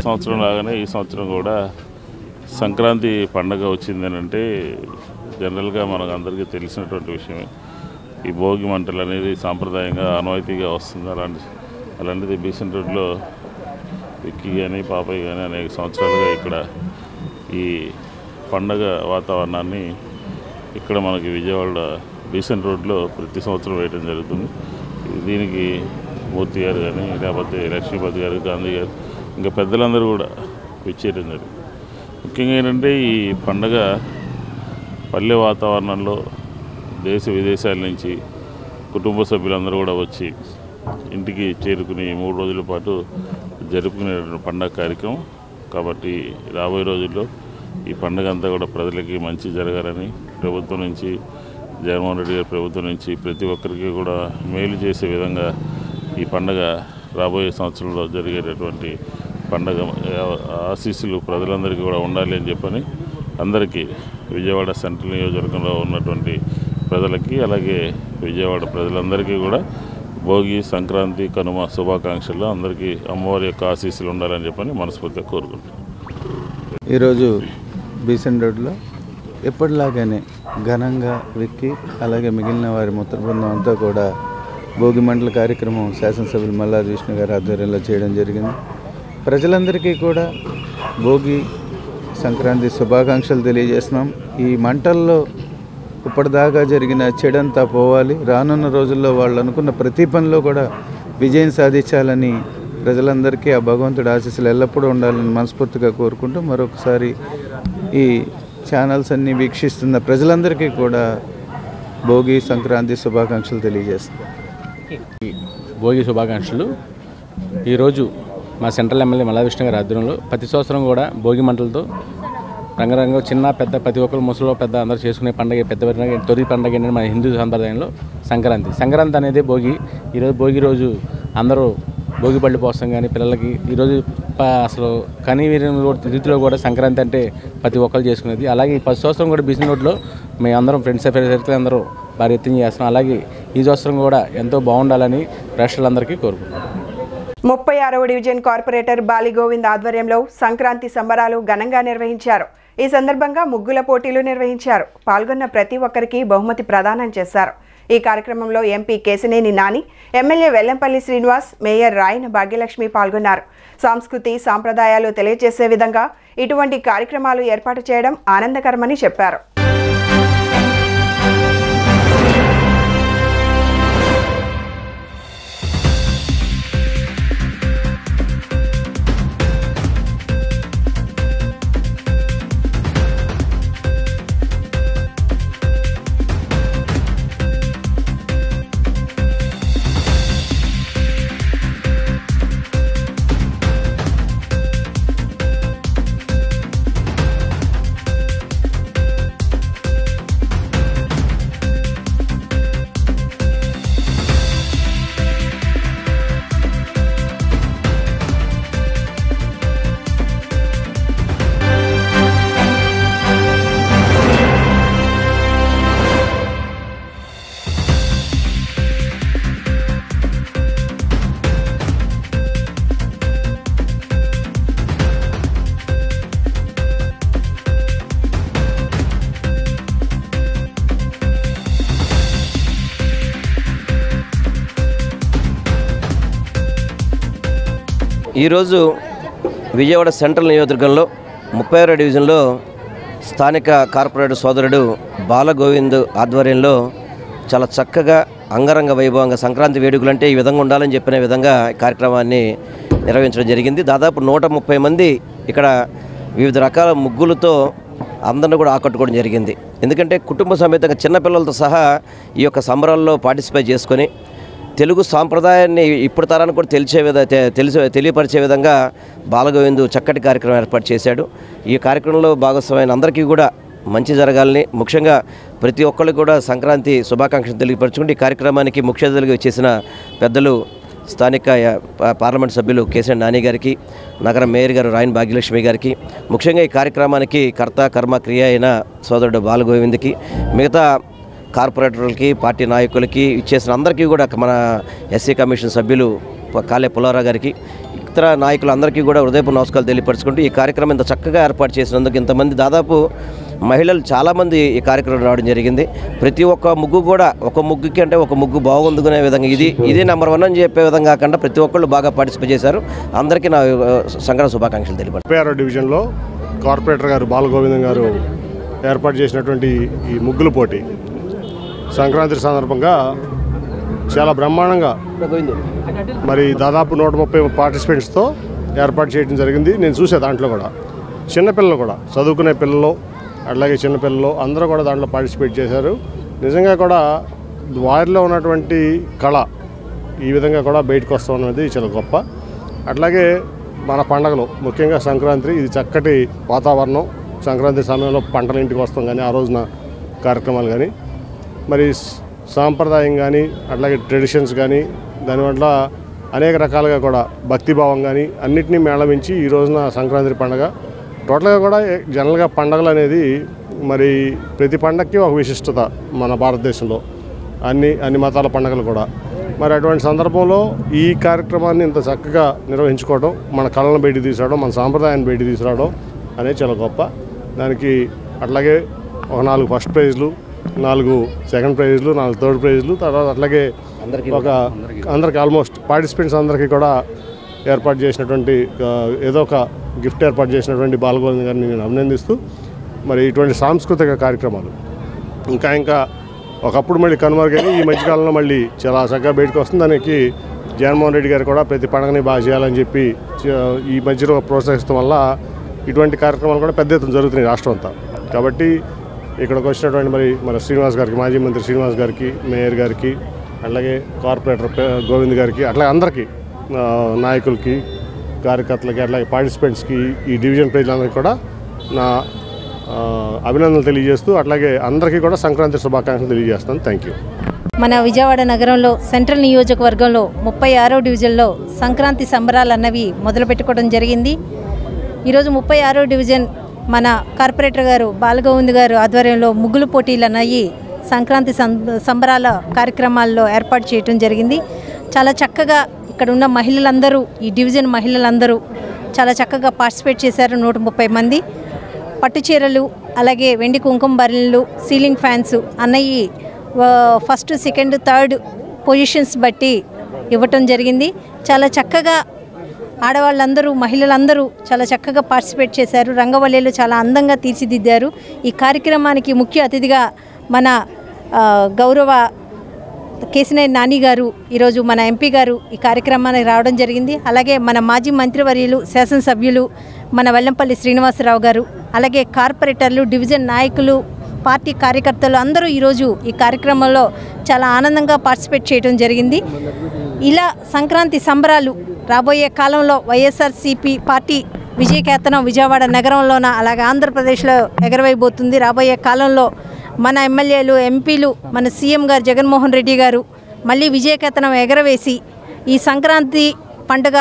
సంవత్సరం లాగానే ఈ సంవత్సరం కూడా సంక్రాంతి పండుగ వచ్చిందనంటే జనరల్గా మనకు అందరికీ తెలిసినటువంటి విషయమే. ఈ భోగి మంటలు అనేది సాంప్రదాయంగా ఆనవాయితీగా వస్తుంది. అలాంటిది బీసెంట్ రోడ్లో విక్కీ కానీ పాపయ్య కానీ అనేక సంవత్సరాలుగా ఇక్కడ ఈ పండగ వాతావరణాన్ని ఇక్కడ మనకి విజయవాడ బీసెంట్ రోడ్లో ప్రతి సంవత్సరం వేయడం జరుగుతుంది. దీనికి మూర్తి గారు కానీ లేకపోతే లక్ష్మీపతి గారు, గాంధీ గారు, ఇంకా పెద్దలందరూ కూడా విచ్చేయడం జరిగింది. ముఖ్యంగా ఏంటంటే ఈ పండగ పల్లె వాతావరణంలో దేశ విదేశాల నుంచి కుటుంబ సభ్యులందరూ కూడా వచ్చి ఇంటికి చేరుకుని 3 రోజుల పాటు జరుపుకునే పండగ కార్యక్రమం. కాబట్టి రాబోయే రోజుల్లో ఈ పండుగ అంతా కూడా ప్రజలకి మంచి జరగాలని ప్రభుత్వం నుంచి, జగన్మోహన్ రెడ్డి గారి ప్రభుత్వం నుంచి ప్రతి ఒక్కరికి కూడా మేలు చేసే విధంగా ఈ పండుగ రాబోయే సంవత్సరంలో జరిగేటటువంటి పండుగ ఆశీస్సులు ప్రజలందరికీ కూడా ఉండాలి అని చెప్పని అందరికీ విజయవాడ సెంట్రల్ నియోజకవర్గంలో ఉన్నటువంటి ప్రజలకి, అలాగే విజయవాడ ప్రజలందరికీ కూడా భోగి, సంక్రాంతి, కనుమ శుభాకాంక్షలు. అందరికీ అమ్మవారి యొక్క ఆశీస్సులు ఉండాలని చెప్పని మనస్ఫూర్తిగా కోరుకుంటున్నాను. ఈరోజు బీసెంట్ రోడ్లో ఎప్పటిలాగానే ఘనంగా విక్కి అలాగే మిగిలిన వారి మిత్ర బృందం అంతా కూడా భోగి మంటల కార్యక్రమం శాసనసభ్యులు మల్లాది విష్ణు గారి ఆధ్వర్యంలో చేయడం జరిగింది. ప్రజలందరికీ కూడా భోగి, సంక్రాంతి శుభాకాంక్షలు తెలియజేస్తున్నాం. ఈ మంటల్లో ఇప్పటిదాకా జరిగిన చెడంతా పోవాలి, రానున్న రోజుల్లో వాళ్ళు అనుకున్న ప్రతి పనిలో కూడా విజయం సాధించాలని ప్రజలందరికీ ఆ భగవంతుడి ఆశీస్సులు ఎల్లప్పుడూ ఉండాలని మనస్ఫూర్తిగా కోరుకుంటూ మరొకసారి ఈ ఛానల్స్ అన్నీ వీక్షిస్తున్న ప్రజలందరికీ కూడా భోగి, సంక్రాంతి శుభాకాంక్షలు తెలియజేస్తున్నాం. భోగి శుభాకాంక్షలు. ఈరోజు మా సెంట్రల్ ఎమ్మెల్యే మల్లాది విష్ణు గారి ఆధ్వర్యంలో ప్రతి సంవత్సరం కూడా భోగి మంటలతో రంగరంగ చిన్న పెద్ద ప్రతి ఒక్కరు ముసలిలో పెద్ద అందరూ చేసుకునే పండుగ, పెద్ద పండుగ, తొలి పండుగ ఏంటంటే మన హిందూ సంప్రదాయంలో సంక్రాంతి అనేది భోగి. ఈరోజు భోగి రోజు అందరూ భోగి పళ్ళు పోస్తాం. కానీ పిల్లలకి ఈరోజు అసలు కనీవిని రీతిలో కూడా సంక్రాంతి అంటే ప్రతి ఒక్కరు చేసుకునేది. అలాగే ఈ 10 సంవత్సరం కూడా బీసెంట్ రోడ్లో మేము అందరం ఫ్రెండ్స్ సర్కిల్ అందరూ భారీ ఎత్తున చేస్తున్నాం. అలాగే ఈ సంవత్సరం కూడా ఎంతో బాగుండాలని ప్రేక్షకులందరికీ కోరుకుంటున్నాం. 36వ డివిజన్ కార్పొరేటర్ బాలి గోవింద్ ఆధ్వర్యంలో సంక్రాంతి సంబరాలు ఘనంగా నిర్వహించారు. ఈ సందర్భంగా ముగ్గుల పోటీలు నిర్వహించారు. పాల్గొన్న ప్రతి ఒక్కరికి బహుమతి ప్రదానం చేశారు. ఈ కార్యక్రమంలో MP Kesineni Nani, MLA Vellampalli Srinivas, mayor Rayana Bhagyalakshmi పాల్గొన్నారు. సంస్కృతి సాంప్రదాయాలు తెలియజేసే విధంగా ఇటువంటి కార్యక్రమాలు ఏర్పాటు చేయడం ఆనందకరమని చెప్పారు. ఈరోజు విజయవాడ సెంట్రల్ నియోజకవర్గంలో 36వ డివిజన్లో స్థానిక కార్పొరేటర్ సోదరుడు బాలగోవింద్ ఆధ్వర్యంలో చాలా చక్కగా అంగరంగ వైభవంగా సంక్రాంతి వేడుకలు అంటే ఈ విధంగా ఉండాలని చెప్పిన విధంగా కార్యక్రమాన్ని నిర్వహించడం జరిగింది. దాదాపు 130 మంది ఇక్కడ వివిధ రకాల ముగ్గులతో అందరిని కూడా ఆకట్టుకోవడం జరిగింది. ఎందుకంటే కుటుంబ సమేతంగా చిన్నపిల్లలతో సహా ఈ యొక్క సంబరాల్లో పార్టిసిపేట్ చేసుకొని తెలుగు సాంప్రదాయాన్ని ఇప్పుడు తరానికి కూడా తెలియపరిచే విధంగా బాలగోవింద్ చక్కటి కార్యక్రమం ఏర్పాటు చేశాడు. ఈ కార్యక్రమంలో భాగస్వామైన అందరికీ కూడా మంచి జరగాలని, ముఖ్యంగా ప్రతి ఒక్కరికి కూడా సంక్రాంతి శుభాకాంక్షలు తెలియపరచుకుంటూ ఈ కార్యక్రమానికి ముఖ్య అతిథులుగా వచ్చేసిన పెద్దలు స్థానిక పార్లమెంట్ సభ్యులు కేశినేని నాని గారికి, నగర మేయర్ గారు రాయన భాగ్యలక్ష్మి గారికి, ముఖ్యంగా ఈ కార్యక్రమానికి కర్త కర్మ క్రియ అయిన సోదరుడు బాలగోవింద్కి, మిగతా కార్పొరేటర్లకి, పార్టీ నాయకులకి, ఇచ్చేసిన అందరికీ కూడా మన ఎస్సీ కమిషన్ సభ్యులు కాళే పుల్లారావు గారికి, ఇతర నాయకులందరికీ కూడా హృదయపూర్వక నమస్కారాలు తెలియపరచుకుంటూ ఈ కార్యక్రమం ఇంత చక్కగా ఏర్పాటు చేసినందుకు, ఇంతమంది దాదాపు మహిళలు చాలామంది ఈ కార్యక్రమం రావడం జరిగింది. ప్రతి ఒక్క ముగ్గు కూడా ఒక ముగ్గుకి అంటే ఒక ముగ్గు బాగుందుకునే విధంగా ఇది నెంబర్ 1 అని చెప్పే విధంగా కాకుండా ప్రతి ఒక్కళ్ళు బాగా పార్టిసిపేట్ చేశారు. అందరికీ నా సంక్రాంతి శుభాకాంక్షలు తెలిపారు. 36వ డివిజన్లో కార్పొరేటర్ గారు బాలగోవిందం గారు ఏర్పాటు చేసినటువంటి ఈ ముగ్గుల పోటీ సంక్రాంతి సందర్భంగా చాలా బ్రహ్మాండంగా మరి దాదాపు 130 పార్టిసిపెంట్స్తో ఏర్పాటు చేయడం జరిగింది. నేను చూసే దాంట్లో కూడా చిన్నపిల్లలు కూడా చదువుకునే పిల్లలు అట్లాగే చిన్నపిల్లలు అందరూ కూడా దాంట్లో పార్టిసిపేట్ చేశారు. నిజంగా కూడా వారిలో ఉన్నటువంటి కళ ఈ విధంగా కూడా బయటకు వస్తాం అనేది చాలా గొప్ప. అట్లాగే మన పండగలు ముఖ్యంగా సంక్రాంతి ఇది చక్కటి వాతావరణం. సంక్రాంతి సమయంలో పంటల ఇంటికి వస్తాం కానీ ఆ రోజున కార్యక్రమాలు కానీ మరి సాంప్రదాయం కానీ అట్లాగే ట్రెడిషన్స్ కానీ దానివల్ల అనేక రకాలుగా కూడా భక్తిభావం కానీ అన్నిటినీ మేళవించి ఈ రోజున సంక్రాంతి పండుగ టోటల్గా కూడా జనరల్గా పండుగలు అనేది మరి ప్రతి పండగకి ఒక విశిష్టత మన భారతదేశంలో అన్ని మతాల పండుగలు కూడా. మరి అటువంటి సందర్భంలో ఈ కార్యక్రమాన్ని ఇంత చక్కగా నిర్వహించుకోవడం, మన కళలను బయటికి తీసుకురావడం, మన సాంప్రదాయాన్ని బయటికి తీసుకురావడం అనేది చాలా గొప్ప. దానికి అట్లాగే ఒక 4 ఫస్ట్ ప్రైజ్లు, 4 సెకండ్ ప్రైజ్లు, 4 థర్డ్ ప్రైజ్లు, తర్వాత అట్లాగే అందరికి ఆల్మోస్ట్ పార్టిసిపెంట్స్ అందరికీ కూడా ఏర్పాటు చేసినటువంటి ఏదో ఒక గిఫ్ట్ ఏర్పాటు చేసినటువంటి బాలగోవిందం గారిని నేను అభినందిస్తూ మరి ఇటువంటి సాంస్కృతిక కార్యక్రమాలు ఇంకా ఒకప్పుడు మళ్ళీ కనుమరుగని ఈ మధ్యకాలంలో మళ్ళీ చాలా చక్కగా బయటకు వస్తుంది. దానికి జగన్మోహన్ రెడ్డి గారు కూడా ప్రతి పండుగని బాగా చేయాలని చెప్పి ఈ మధ్యలో ప్రోత్సహిస్తాం వల్ల ఇటువంటి కార్యక్రమాలు కూడా పెద్ద ఎత్తున జరుగుతున్నాయి రాష్ట్రం అంతా. కాబట్టి ఇక్కడికి వచ్చినటువంటి మరి శ్రీనివాస్ గారికి, మాజీ మంత్రి శ్రీనివాస్ గారికి, మేయర్ గారికి, అలాగే కార్పొరేటర్ గోవింద్ గారికి, అట్లాగే అందరికీ నాయకులకి, కార్యకర్తలకి, అట్లాగే పార్టిసిపెంట్స్కి, ఈ డివిజన్ ప్రజలందరికీ కూడా నా అభినందనలు తెలియజేస్తూ అట్లాగే అందరికీ కూడా సంక్రాంతి శుభాకాంక్షలు తెలియజేస్తాను. Thank you. మన విజయవాడ నగరంలో సెంట్రల్ నియోజకవర్గంలో 36వ డివిజన్లో సంక్రాంతి సంబరాలు అన్నవి మొదలుపెట్టుకోవడం జరిగింది. ఈరోజు 36వ డివిజన్ మన కార్పొరేటర్ గారు బాలగోవింద్ గారు ఆధ్వర్యంలో ముగ్గులు పోటీలు అన్నవి సంక్రాంతి సంబరాల కార్యక్రమాల్లో ఏర్పాటు చేయడం జరిగింది. చాలా చక్కగా ఇక్కడ ఉన్న మహిళలందరూ, ఈ డివిజన్ మహిళలందరూ చాలా చక్కగా పార్టిసిపేట్ చేశారు. 130 మంది. పట్టు చీరలు, అలాగే వెండి కుంకుమ బరిలు, సీలింగ్ ఫ్యాన్స్ అన్నవి ఫస్ట్, సెకండ్, థర్డ్ పొజిషన్స్ బట్టి ఇవ్వటం జరిగింది. చాలా చక్కగా ఆడవాళ్ళందరూ, మహిళలందరూ చాలా చక్కగా పార్టిసిపేట్ చేశారు. రంగవల్లీలు చాలా అందంగా తీర్చిదిద్దారు. ఈ కార్యక్రమానికి ముఖ్య అతిథిగా మన గౌరవ కేసినేని నాని గారు, ఈరోజు మన ఎంపీ గారు ఈ కార్యక్రమానికి రావడం జరిగింది. అలాగే మన మాజీ మంత్రివర్యులు, శాసనసభ్యులు మన వెల్లంపల్లి శ్రీనివాసరావు గారు, అలాగే కార్పొరేటర్లు, డివిజన్ నాయకులు, పార్టీ కార్యకర్తలు అందరూ ఈరోజు ఈ కార్యక్రమంలో చాలా ఆనందంగా పార్టిసిపేట్ చేయడం జరిగింది. ఇలా సంక్రాంతి సంబరాలు రాబోయే కాలంలో వైఎస్ఆర్సీపీ పార్టీ విజయకేతనం విజయవాడ నగరంలోన అలాగే ఆంధ్రప్రదేశ్లో ఎగరవైపోతుంది. రాబోయే కాలంలో మన ఎమ్మెల్యేలు, ఎంపీలు, మన సీఎం గారు జగన్మోహన్ రెడ్డి గారు మళ్ళీ విజయకేతనం ఎగరవేసి ఈ సంక్రాంతి పండుగ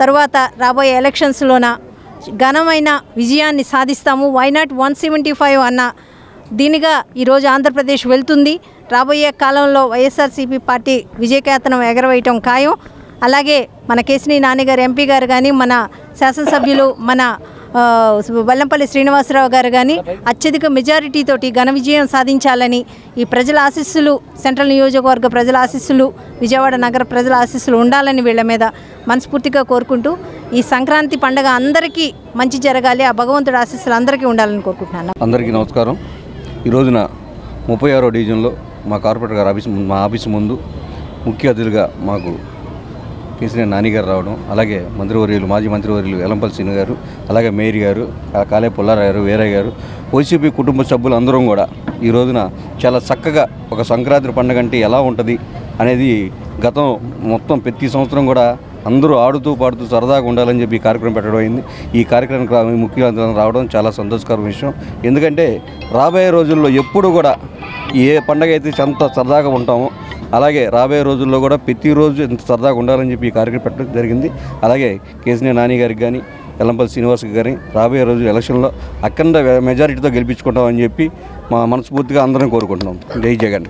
తర్వాత రాబోయే ఎలక్షన్స్లోన ఘనమైన విజయాన్ని సాధిస్తాము. వైనాట్ 175 అన్న దీనిగా ఈరోజు ఆంధ్రప్రదేశ్ వెళ్తుంది. రాబోయే కాలంలో వైఎస్ఆర్సీపీ పార్టీ విజయకేతనం ఎగరవేయటం ఖాయం. అలాగే మన కేసినేని నాని గారు ఎంపీ గారు కానీ, మన శాసనసభ్యులు మన వెల్లంపల్లి శ్రీనివాసరావు గారు కానీ అత్యధిక మెజారిటీతోటి ఘన విజయం సాధించాలని ఈ ప్రజల ఆశీస్సులు, సెంట్రల్ నియోజకవర్గ ప్రజల ఆశీస్సులు, విజయవాడ నగర ప్రజల ఆశీస్సులు ఉండాలని వీళ్ళ మీద మనస్ఫూర్తిగా కోరుకుంటూ ఈ సంక్రాంతి పండుగ అందరికీ మంచి జరగాలి, ఆ భగవంతుడి ఆశీస్సులు అందరికీ ఉండాలని కోరుకుంటున్నాను. అందరికీ నమస్కారం. ఈ రోజున 36వ డివిజన్లో మా కార్పొరేటర్ గారు మా ఆఫీసు ముందు ముఖ్య అతిథులుగా మాకు కేసినేని నాని గారు రావడం, అలాగే మంత్రివర్యులు, మాజీ మంత్రివర్యులు వెల్లంపల్లి శ్రీను గారు, అలాగే మేయర్ గారు, కాలే పుల్లారావు గారు, వీరయ్య గారు, వైసీపీ కుటుంబ సభ్యులు అందరం కూడా ఈ రోజున చాలా చక్కగా ఒక సంక్రాంతి పండుగ అంటే ఎలా ఉంటుంది అనేది గతం మొత్తం ప్రతి సంవత్సరం కూడా అందరూ ఆడుతూ పాడుతూ సరదాగా ఉండాలని చెప్పి ఈ కార్యక్రమం పెట్టడం అయింది. ఈ కార్యక్రమానికి ముఖ్య అతిథులు రావడం చాలా సంతోషకరమైన విషయం. ఎందుకంటే రాబోయే రోజుల్లో ఎప్పుడు కూడా ఏ పండుగ అయితే ఎంత సరదాగా ఉంటామో అలాగే రాబోయే రోజుల్లో కూడా ప్రతిరోజు ఎంత సరదాగా ఉండాలని చెప్పి ఈ కార్యక్రమం పెట్టడం జరిగింది. అలాగే కేసినేని నాని గారికి కానీ, వెల్లంపల్లి శ్రీనివాస్ గారి రాబోయే రోజు ఎలక్షన్లో అఖండ మెజారిటీతో గెలిపించుకుంటామని చెప్పి మా మనస్ఫూర్తిగా అందరం కోరుకుంటున్నాం. జై జగన్.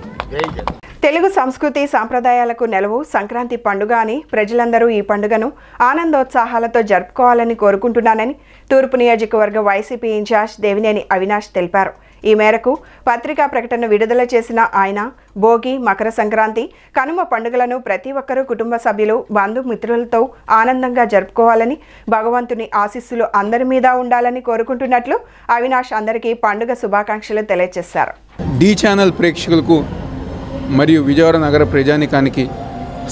తెలుగు సంస్కృతి సాంప్రదాయాలకు నెలవు సంక్రాంతి పండుగ అని ప్రజలందరూ ఈ పండుగను ఆనందోత్సాహాలతో జరుపుకోవాలని కోరుకుంటున్నానని తూర్పు నియోజకవర్గ వైసీపీ ఇన్ఛార్జ్ దేవినేని అవినాష్ తెలిపారు. ఈ మేరకు పత్రికా ప్రకటన విడుదల చేసిన ఆయన భోగి, మకర సంక్రాంతి, కనుమ పండుగలను ప్రతి ఒక్కరూ కుటుంబ సభ్యులు, బంధుమిత్రులతో ఆనందంగా జరుపుకోవాలని, భగవంతుని ఆశీస్సులు అందరి మీద ఉండాలని కోరుకుంటున్నట్లు అవినాష్ అందరికీ పండుగ శుభాకాంక్షలు తెలియజేశారు. డి ఛానల్ ప్రేక్షకులకు మరియు విజయవాడ నగర ప్రజానికానికి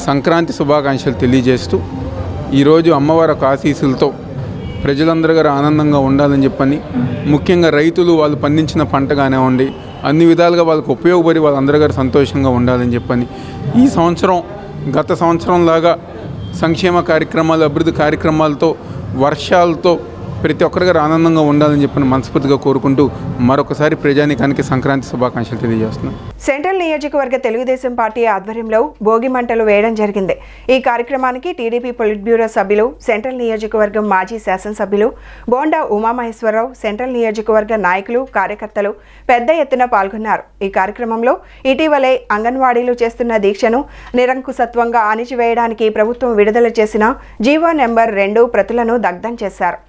సంక్రాంతి శుభాకాంక్షలు తెలియజేస్తూ ఈరోజు అమ్మవారి ఆశీస్సులతో ప్రజలందరూ గారు ఆనందంగా ఉండాలని చెప్పని, ముఖ్యంగా రైతులు వాళ్ళు పండించిన పంట కానివ్వండి అన్ని విధాలుగా వాళ్ళకు ఉపయోగపడి వాళ్ళందరూ గారు సంతోషంగా ఉండాలని చెప్పని, ఈ సంవత్సరం గత సంవత్సరం లాగా సంక్షేమ కార్యక్రమాలు, అభివృద్ధి కార్యక్రమాలతో, వర్షాలతో ప్రతి ఒక్కరి గారు ఆనందంగా ఉండాలని చెప్పని మనస్ఫూర్తిగా కోరుకుంటూ మరొకసారి ప్రజానికానికి సంక్రాంతి శుభాకాంక్షలు తెలియజేస్తున్నాం. సెంట్రల్ నియోజకవర్గ తెలుగుదేశం పార్టీ ఆధ్వర్యంలో భోగి మంటలు వేయడం జరిగింది. ఈ కార్యక్రమానికి టీడీపీ పొలిట్ బ్యూరో సభ్యులు, సెంట్రల్ నియోజకవర్గం మాజీ శాసనసభ్యులు బోండా ఉమామహేశ్వరరావు, సెంట్రల్ నియోజకవర్గ నాయకులు, కార్యకర్తలు పెద్ద ఎత్తున పాల్గొన్నారు. ఈ కార్యక్రమంలో ఇటీవలే అంగన్వాడీలు చేస్తున్న దీక్షను నిరంకుశత్వంగా అణిచివేయడానికి ప్రభుత్వం విడుదల చేసిన జీవో నెంబర్ 2 ప్రతులను దగ్ధం చేశారు.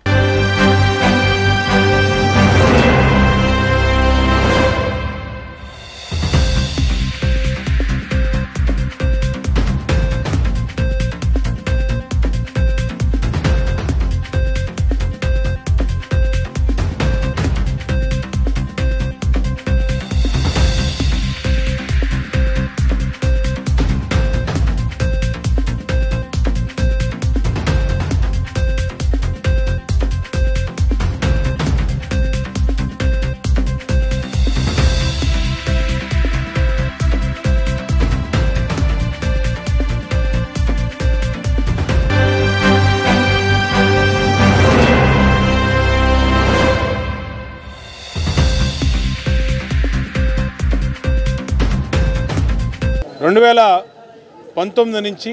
రెండు 2019 నుంచి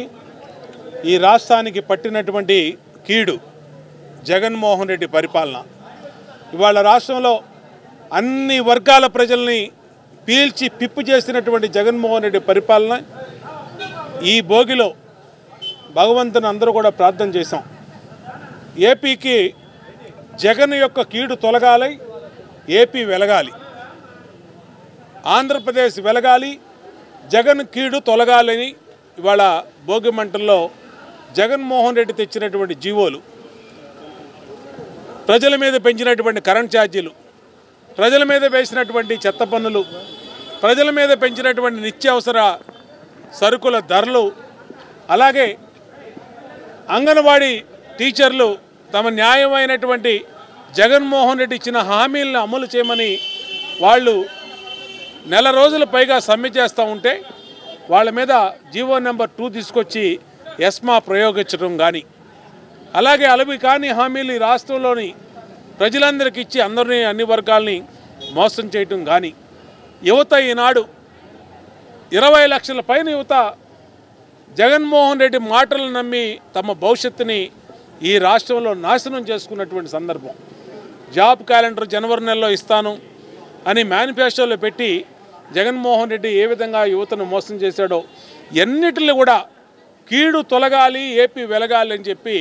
ఈ రాష్ట్రానికి పట్టినటువంటి కీడు జగన్మోహన్ రెడ్డి పరిపాలన. ఇవాళ రాష్ట్రంలో అన్ని వర్గాల ప్రజల్ని పీల్చి పిప్పు చేసినటువంటి జగన్మోహన్ రెడ్డి పరిపాలన. ఈ భోగిలో భగవంతుని అందరూ కూడా ప్రార్థన చేశాం. ఏపీకి జగన్ యొక్క కీడు తొలగాలి, ఏపీ వెలగాలి, ఆంధ్రప్రదేశ్ వెలగాలి, జగన్ కీడు తొలగాలని ఇవాళ భోగి మంటల్లో జగన్మోహన్ రెడ్డి తెచ్చినటువంటి జీవోలు, ప్రజల మీద పెంచినటువంటి కరెంట్ ఛార్జీలు, ప్రజల మీద వేసినటువంటి చెత్త పన్నులు, ప్రజల మీద పెంచినటువంటి నిత్యావసర సరుకుల ధరలు, అలాగే అంగన్వాడీ టీచర్లు తమ న్యాయమైనటువంటి జగన్మోహన్ రెడ్డి ఇచ్చిన హామీలను అమలు చేయమని వాళ్ళు నెల రోజుల పైగా సమ్మె చేస్తూ ఉంటే వాళ్ళ మీద జీవో నెంబర్ 2 తీసుకొచ్చి ఎస్మా ప్రయోగించడం కానీ, అలాగే అలవి కాని హామీలు ఈ రాష్ట్రంలోని ప్రజలందరికీ ఇచ్చి అందరినీ అన్ని వర్గాల్ని మోసం చేయటం కానీ, యువత ఈనాడు 20 లక్షల పైన యువత జగన్మోహన్ రెడ్డి మాటలు నమ్మి తమ భవిష్యత్తుని ఈ రాష్ట్రంలో నాశనం చేసుకున్నటువంటి సందర్భం. జాబ్ క్యాలెండర్ జనవరి నెలలో ఇస్తాను అని మేనిఫెస్టోలో పెట్టి జగన్మోహన్ రెడ్డి ఏ విధంగా యువతను మోసం చేశాడో, ఎన్నిటిని కూడా కీడు తొలగాలి, ఏపీ వెలగాలి అని చెప్పి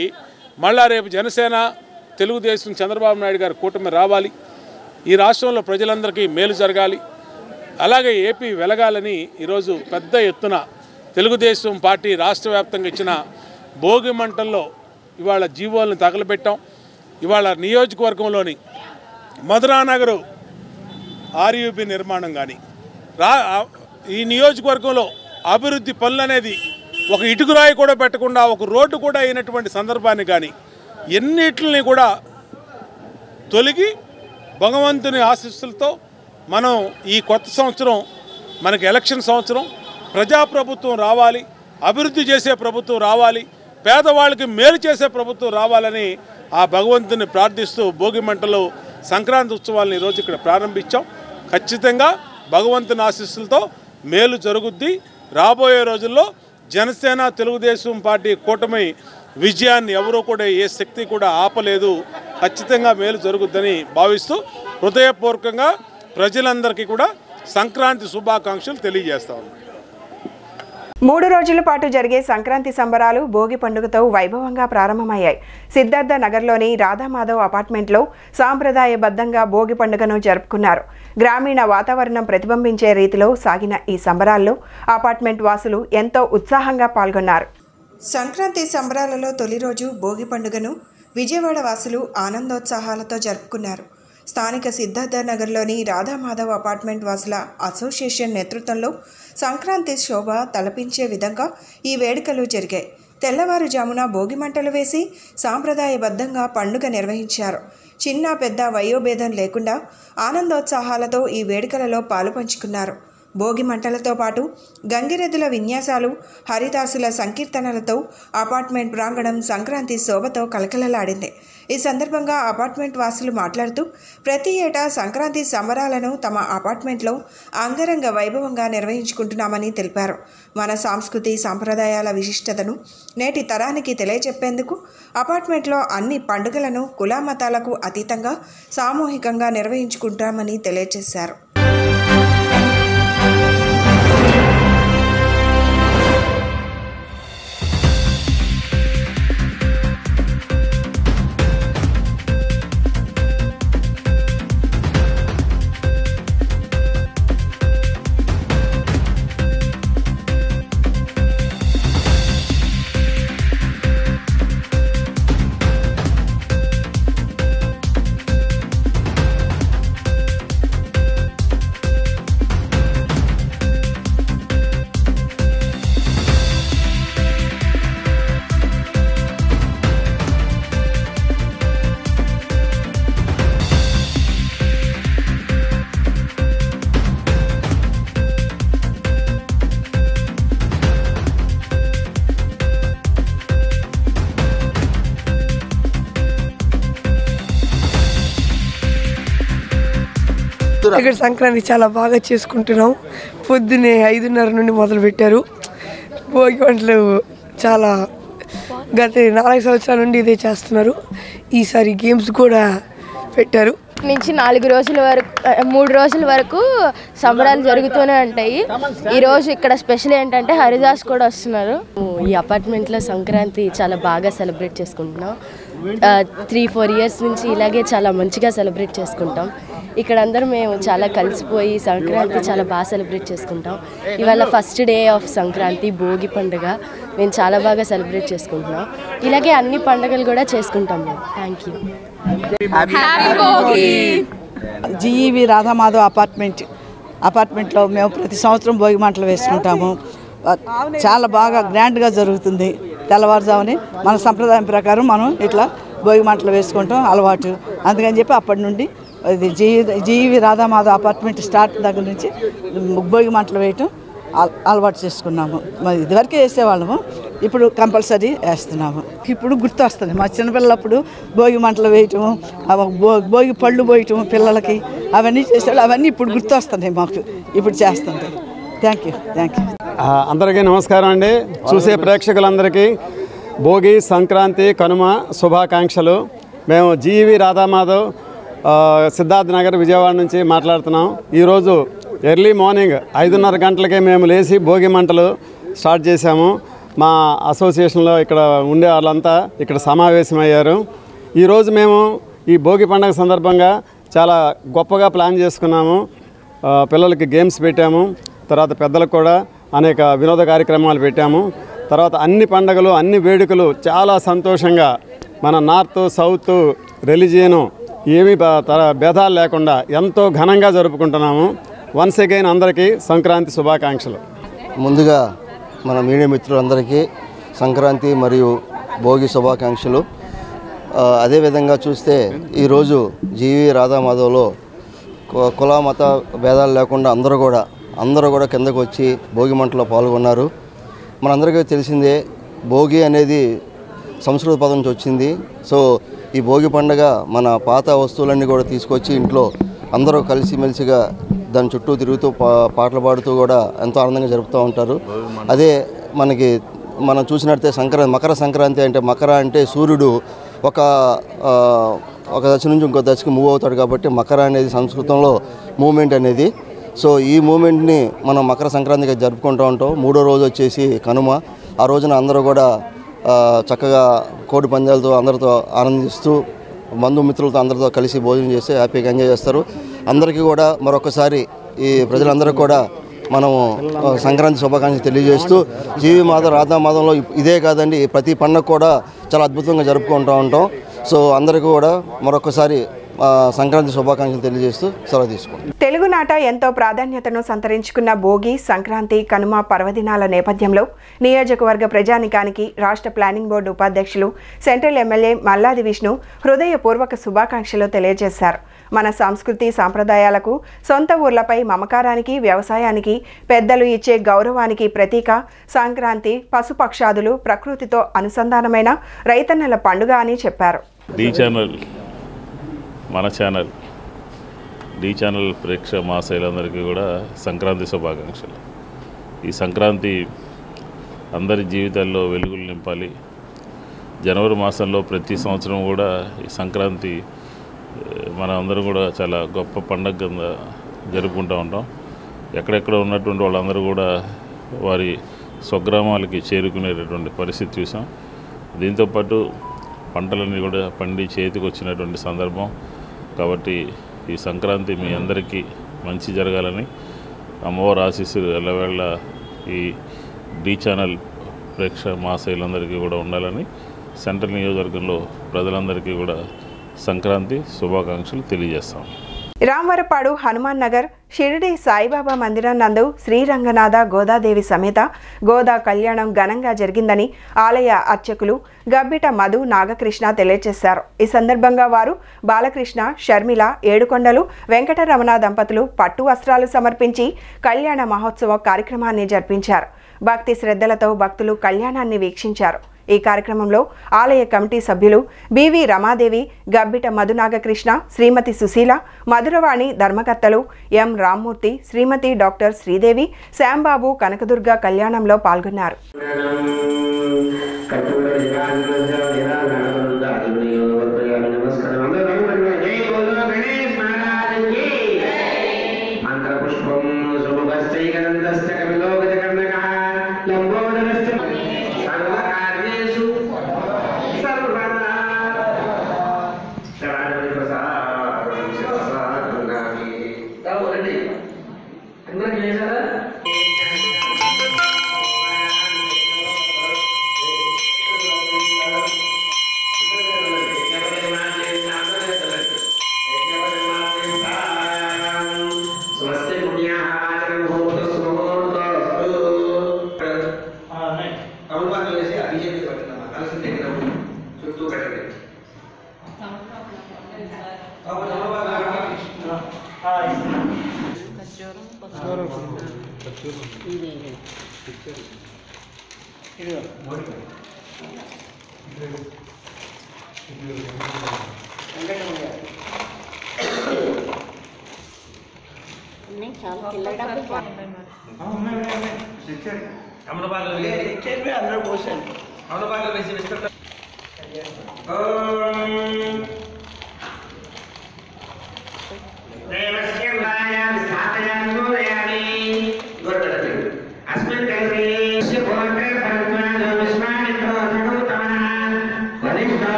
మళ్ళా రేపు జనసేన, తెలుగుదేశం, చంద్రబాబు నాయుడు గారి కూటమి రావాలి, ఈ రాష్ట్రంలో ప్రజలందరికీ మేలు జరగాలి, అలాగే ఏపీ వెలగాలని ఈరోజు పెద్ద ఎత్తున తెలుగుదేశం పార్టీ రాష్ట్ర వ్యాప్తంగా ఇచ్చిన భోగి మంటల్లో ఇవాళ జీవోలను తగలబెట్టాం. ఇవాళ నియోజకవర్గంలోని మధురానగరు ఆర్యూబీ నిర్మాణం కానీ, ఈ నియోజకవర్గంలో అభివృద్ధి పనులు అనేది ఒక ఇటుకురాయి కూడా పెట్టకుండా ఒక రోడ్డు కూడా అయినటువంటి సందర్భాన్ని కానీ, ఎన్నిటిని కూడా తొలగి భగవంతుని ఆశీస్సులతో మనం ఈ కొత్త సంవత్సరం, మనకి ఎలక్షన్ సంవత్సరం, ప్రజాప్రభుత్వం రావాలి, అభివృద్ధి చేసే ప్రభుత్వం రావాలి, పేదవాళ్ళకి మేలు చేసే ప్రభుత్వం రావాలని ఆ భగవంతుని ప్రార్థిస్తూ భోగి మంటలు సంక్రాంతి ఉత్సవాలను ఈరోజు ఇక్కడ ప్రారంభించాం. ఖచ్చితంగా భగవంతుని ఆశీస్సులతో మేలు జరుగుద్ది. రాబోయే రోజుల్లో జనసేన, తెలుగుదేశం పార్టీ కూటమి విజయాన్ని ఎవరూ కూడా, ఏ శక్తి కూడా ఆపలేదు. ఖచ్చితంగా మేలు జరుగుద్దని భావిస్తూ హృదయపూర్వకంగా ప్రజలందరికీ కూడా సంక్రాంతి శుభాకాంక్షలు తెలియజేస్తా ఉన్నాను. 3 రోజుల పాటు జరిగే సంక్రాంతి సంబరాలు భోగి పండుగతో వైభవంగా ప్రారంభమయ్యాయి. సిద్ధార్థ నగర్లోని రాధామాధవ్ అపార్ట్మెంట్లో సాంప్రదాయబద్ధంగా భోగి పండుగను జరుపుకున్నారు. గ్రామీణ వాతావరణం ప్రతిబింబించే రీతిలో సాగిన ఈ సంబరాల్లో అపార్ట్మెంట్ వాసులు ఎంతో ఉత్సాహంగా పాల్గొన్నారు. సంక్రాంతి సంబరాలలో తొలి రోజు భోగి పండుగను విజయవాడ వాసులు ఆనందోత్సాహాలతో జరుపుకున్నారు. స్థానిక సిద్ధార్థ నగర్లోని రాధామాధవ్ అపార్ట్మెంట్ వాసుల అసోసియేషన్ నేతృత్వంలో సంక్రాంతి శోభ తలపించే విధంగా ఈ వేడుకలు జరిగాయి. తెల్లవారుజామున భోగి మంటలు వేసి సాంప్రదాయబద్ధంగా పండుగ నిర్వహించారు. చిన్న పెద్ద వయోభేదం లేకుండా ఆనందోత్సాహాలతో ఈ వేడుకలలో పాలుపంచుకున్నారు. భోగి మంటలతో పాటు గంగిరెద్దుల విన్యాసాలు, హరిదాసుల సంకీర్తనలతో అపార్ట్మెంట్ ప్రాంగణం సంక్రాంతి శోభతో కలకలలాడింది. ఈ సందర్భంగా అపార్ట్మెంట్ వాసులు మాట్లాడుతూ ప్రతి ఏటా సంక్రాంతి సంబరాలను తమ అపార్ట్మెంట్లో అంగరంగ వైభవంగా నిర్వహించుకుంటున్నామని తెలిపారు. మన సంస్కృతి సంప్రదాయాల విశిష్టతను నేటి తరానికి తెలియచెప్పేందుకు అపార్ట్మెంట్లో అన్ని పండుగలను కుల మతాలకు అతీతంగా సామూహికంగా నిర్వహించుకుంటామని తెలియజేశారు. ఇక్కడ సంక్రాంతి చాలా బాగా చేసుకుంటున్నాం. పొద్దున్నే 5:30 నుండి మొదలు పెట్టారు. భోగి వంటలు చాలా గత 4 సంవత్సరాల నుండి ఇదే చేస్తున్నారు. ఈసారి గేమ్స్ కూడా పెట్టారు. నుంచి 4 రోజుల వరకు 3 రోజుల వరకు సంబరాలు జరుగుతూనే ఉంటాయి. ఈరోజు ఇక్కడ స్పెషల్ ఏంటంటే హరిదాస్ కూడా వస్తున్నారు. ఈ అపార్ట్మెంట్లో సంక్రాంతి చాలా బాగా సెలబ్రేట్ చేసుకుంటున్నాం. 3-4 ఇయర్స్ నుంచి ఇలాగే చాలా మంచిగా సెలబ్రేట్ చేసుకుంటాం. ఇక్కడ అందరూ మేము చాలా కలిసిపోయి సంక్రాంతి చాలా బాగా సెలబ్రేట్ చేసుకుంటాం. ఇవాళ first day of Sankranti Bhogi పండుగ మేము చాలా బాగా సెలబ్రేట్ చేసుకుంటున్నాం. ఇలాగే అన్ని పండుగలు కూడా చేసుకుంటాం మేము. Thank you. జీఈవి రాధామాధవ్ అపార్ట్మెంట్లో మేము ప్రతి సంవత్సరం భోగి మంటలు వేసుకుంటాము. చాలా బాగా గ్రాండ్గా జరుగుతుంది. తెల్లవారుజాముని మన సంప్రదాయం ప్రకారం మనం ఇట్లా భోగి మంటలు వేసుకుంటాం అలవాటు. అందుకని చెప్పి అప్పటి నుండి ఇది జీఈవి రాధామాధవ్ అపార్ట్మెంట్ స్టార్ట్ దగ్గర నుంచి భోగి మంటలు వేయటం అలవాటు చేసుకున్నాము. మరి ఇదివరకే వేసేవాళ్ళము, ఇప్పుడు కంపల్సరీ వేస్తున్నాము. ఇప్పుడు గుర్తు వస్తుంది మా చిన్నపిల్లలప్పుడు భోగి మంటలు వేయటము, భోగి పళ్ళు పోయటము పిల్లలకి అవన్నీ చేసేవాళ్ళు. అవన్నీ ఇప్పుడు గుర్తు వస్తున్నాయి మాకు, ఇప్పుడు చేస్తుంటాయి. Thank you. అందరికీ నమస్కారం అండి. చూసే ప్రేక్షకులందరికీ భోగి, సంక్రాంతి, కనుమ శుభాకాంక్షలు. మేము జీవి రాధామాధవ్ సిద్ధార్థ నగర్ విజయవాడ నుంచి మాట్లాడుతున్నాం. ఈరోజు ఎర్లీ మార్నింగ్ 5:30 గంటలకే మేము లేచి భోగి మంటలు స్టార్ట్ చేశాము. మా అసోసియేషన్లో ఇక్కడ ఉండే వాళ్ళంతా ఇక్కడ సమావేశమయ్యారు. ఈరోజు మేము ఈ భోగి పండుగ సందర్భంగా చాలా గొప్పగా ప్లాన్ చేసుకున్నాము. పిల్లలకి గేమ్స్ పెట్టాము, తర్వాత పెద్దలకు కూడా అనేక వినోద కార్యక్రమాలు పెట్టాము. తర్వాత అన్ని పండుగలు అన్ని వేడుకలు చాలా సంతోషంగా మన నార్త్ సౌత్ రిలీజియను ఏమీ భేదాలు లేకుండా ఎంతో ఘనంగా జరుపుకుంటున్నాము. వన్స్ అగైన్ అందరికీ సంక్రాంతి శుభాకాంక్షలు. ముందుగా మన మీడియా మిత్రులందరికీ సంక్రాంతి మరియు భోగి శుభాకాంక్షలు. అదేవిధంగా చూస్తే ఈరోజు జీవి రాధామాధవ్లో కుల మత భేదాలు లేకుండా అందరూ కూడా కిందకు వచ్చి భోగి మంటలో పాల్గొన్నారు. మనందరికీ తెలిసిందే భోగి అనేది సంస్కృత పదం నుంచి వచ్చింది. సో ఈ భోగి పండుగ మన పాత వస్తువులన్నీ కూడా తీసుకొచ్చి ఇంట్లో అందరూ కలిసిమెలిసిగా దాని చుట్టూ తిరుగుతూ పాటలు పాడుతూ కూడా ఎంతో ఆనందంగా జరుపుతూ ఉంటారు. అదే మనం చూసినట్టే మకర సంక్రాంతి అంటే మకర అంటే సూర్యుడు ఒక దశ నుంచి ఇంకో దశకి మూవ్ అవుతాడు కాబట్టి మకర అనేది సంస్కృతంలో మూమెంట్ అనేది. సో ఈ మూమెంట్ని మనం మకర సంక్రాంతిగా జరుపుకుంటూ ఉంటాం. మూడో రోజు వచ్చేసి కనుమ. ఆ రోజున అందరూ కూడా చక్కగా కోడి పందాలతో అందరితో ఆనందిస్తూ బంధుమిత్రులతో అందరితో కలిసి భోజనం చేసి హ్యాపీగా ఎంజాయ్ చేస్తారు. అందరికీ కూడా మరొకసారి ఈ ప్రజలందరికీ కూడా మనము సంక్రాంతి శుభాకాంక్షలు తెలియజేస్తూ జీవి మాధవ్ రాధామాధంలో ఇదే కాదండి, ప్రతి పండుగ కూడా చాలా అద్భుతంగా జరుపుకుంటూ ఉంటాం. సో అందరికీ కూడా మరొకసారి సంక్రాంతి శుభాకాంక్షలు తెలియజేస్తూ సెలవు తీసుకుంటాం. తెలుగునాట ఎంతో ప్రాధాన్యతను సంతరించుకున్న భోగి, సంక్రాంతి, కనుమ పర్వదినాల నేపథ్యంలో నియోజకవర్గ ప్రజానికానికి రాష్ట్ర ప్లానింగ్ బోర్డు ఉపాధ్యక్షులు, సెంట్రల్ ఎమ్మెల్యే మల్లాది విష్ణు హృదయపూర్వక శుభాకాంక్షలు తెలియజేశారు. మన సంస్కృతి సాంప్రదాయాలకు, సొంత ఊర్లపై మమకారానికి, వ్యవసాయానికి పెద్దలు ఇచ్చే గౌరవానికి ప్రతీక సంక్రాంతి. పశుపక్షాదులు ప్రకృతితో అనుసంధానమైన రైతన్నల పండుగ అని చెప్పారు. మన ఛానల్ డి ఛానల్ ప్రేక్షక మహాశైలందరికీ కూడా సంక్రాంతి శుభాకాంక్షలు. ఈ సంక్రాంతి అందరి జీవితాల్లో వెలుగులు నింపాలి. జనవరి మాసంలో ప్రతి సంవత్సరం కూడా ఈ సంక్రాంతి మన అందరం కూడా చాలా గొప్ప పండగ కింద జరుపుకుంటూ ఉంటాం. ఎక్కడెక్కడ ఉన్నటువంటి వాళ్ళందరూ కూడా వారి స్వగ్రామాలకి చేరుకునేటటువంటి పరిస్థితి చూసాం. దీంతోపాటు పంటలన్నీ కూడా పండి చేతికి వచ్చినటువంటి సందర్భం కాబట్టి ఈ సంక్రాంతి మీ అందరికీ మంచి జరగాలని, అమ్మవారి ఆశీస్సులు ఎల్లవేళ ఈ డి ఛానల్ ప్రేక్షక మహాశైలందరికీ కూడా ఉండాలని సెంట్రల్ నియోజకవర్గంలో ప్రజలందరికీ కూడా సంక్రాంతి శుభాకాంక్షలు తెలియజేస్తాం. రామవరపాడు హనుమాన్ నగర్ షిరిడి సాయిబాబా మందిరం నందు శ్రీరంగనాథ గోదాదేవి సమేత గోదా కళ్యాణం ఘనంగా జరిగిందని ఆలయ అర్చకులు గబ్బిట మధు నాగకృష్ణ తెలియజేశారు. ఈ సందర్భంగా వారు బాలకృష్ణ, షర్మిల, ఏడుకొండలు వెంకటరమణ దంపతులు పట్టు వస్త్రాలు సమర్పించి కళ్యాణ మహోత్సవ కార్యక్రమాన్ని జరిపించారు. భక్తి శ్రద్ధలతో భక్తులు కళ్యాణాన్ని వీక్షించారు. ఈ కార్యక్రమంలో ఆలయ కమిటీ సభ్యులు బివి రమాదేవి, గబ్బిట మధునాగకృష్ణ, శ్రీమతి సుశీల, మధురవాణి ధర్మకర్తలు ఎం రామ్మూర్తి, శ్రీమతి డాక్టర్ శ్రీదేవి, శ్యాంబాబు, కనకదుర్గ కళ్యాణంలో పాల్గొన్నారు.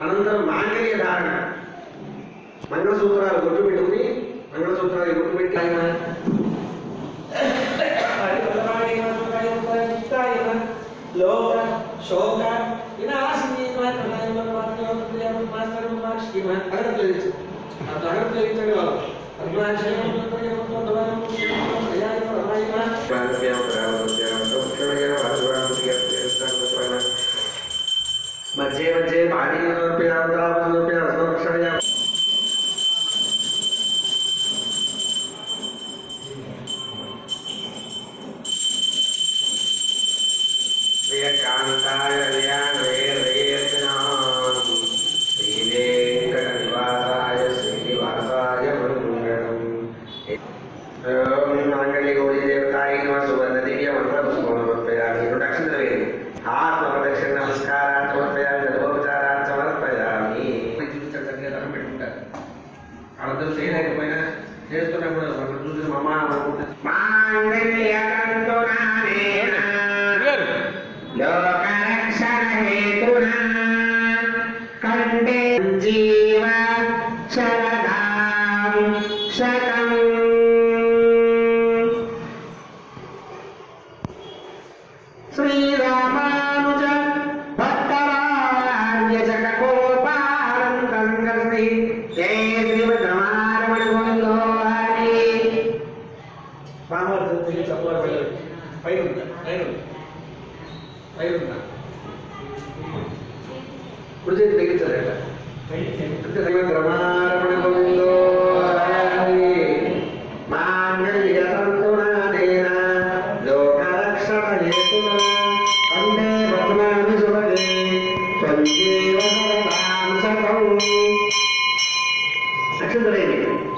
అనంతరం మాంగళ్య ధారణ, మంగళసూత్రాలు గుర్తు పెట్టుకుని మంగళసూత్రాలు గుర్తు పెట్టి మధ్య మధ్య పాడి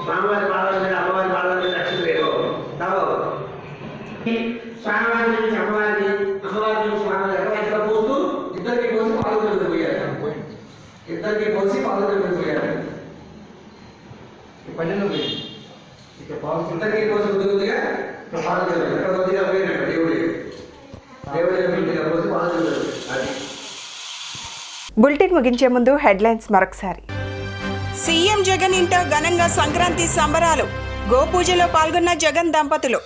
స్వామివారి పాదాల మీద అమ్మవారి పాదాల మీద రక్షణ లేదు. స్వామివారి నుంచి అమ్మవారికి, అమ్మవారి నుంచి స్వామివారి ఎక్కడ పోస్తూ ఇద్దరికి పోసి పాల్గొని పోయారు. ఇద్దరికి పోసి పాల్గొని పోయారు. పన్నెండు పోయింది. ఇద్దరికి పోసి కొద్దిగా పాల్గొని ఎక్కడ కొద్దిగా పోయినట్టు దేవుడి పోసి పాల్గొని అది. బులెటిన్ ముగించే ముందు హెడ్లైన్స్ మరొకసారి. సీఎం జగన్ ఇంట ఘనంగా సంక్రాంతి సంబరాలు. గోపూజలో పాల్గొన్న జగన్ దంపతులు.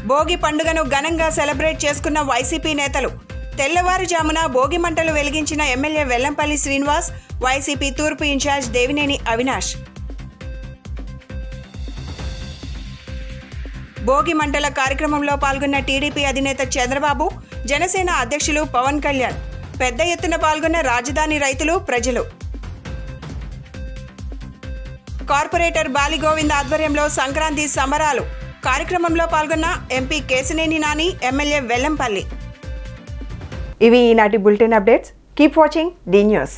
భోగి పండుగను ఘనంగా సెలబ్రేట్ చేసుకున్న వైసీపీ నేతలు. తెల్లవారుజామున భోగి మంటలు వెలిగించిన ఎమ్మెల్యే వెల్లంపల్లి శ్రీనివాస్, వైసీపీ తూర్పు ఇన్ఛార్జ్ దేవినేని అవినాష్. భోగి మంటల కార్యక్రమంలో పాల్గొన్న టీడీపీ అధినేత చంద్రబాబు, జనసేన అధ్యక్షులు పవన్ కళ్యాణ్. పెద్ద ఎత్తున పాల్గొన్న రాజధాని రైతులు, ప్రజలు. కార్పొరేటర్ బాలిగోవింద్ ఆధ్వర్యంలో సంక్రాంతి సంబరాలు. కార్యక్రమంలో పాల్గొన్న ఎంపీ కేశినేని నాని, ఎమ్మెల్యే వెల్లంపల్లి. ఇవి ఈనాటి bulletin updates. Keep watching the news.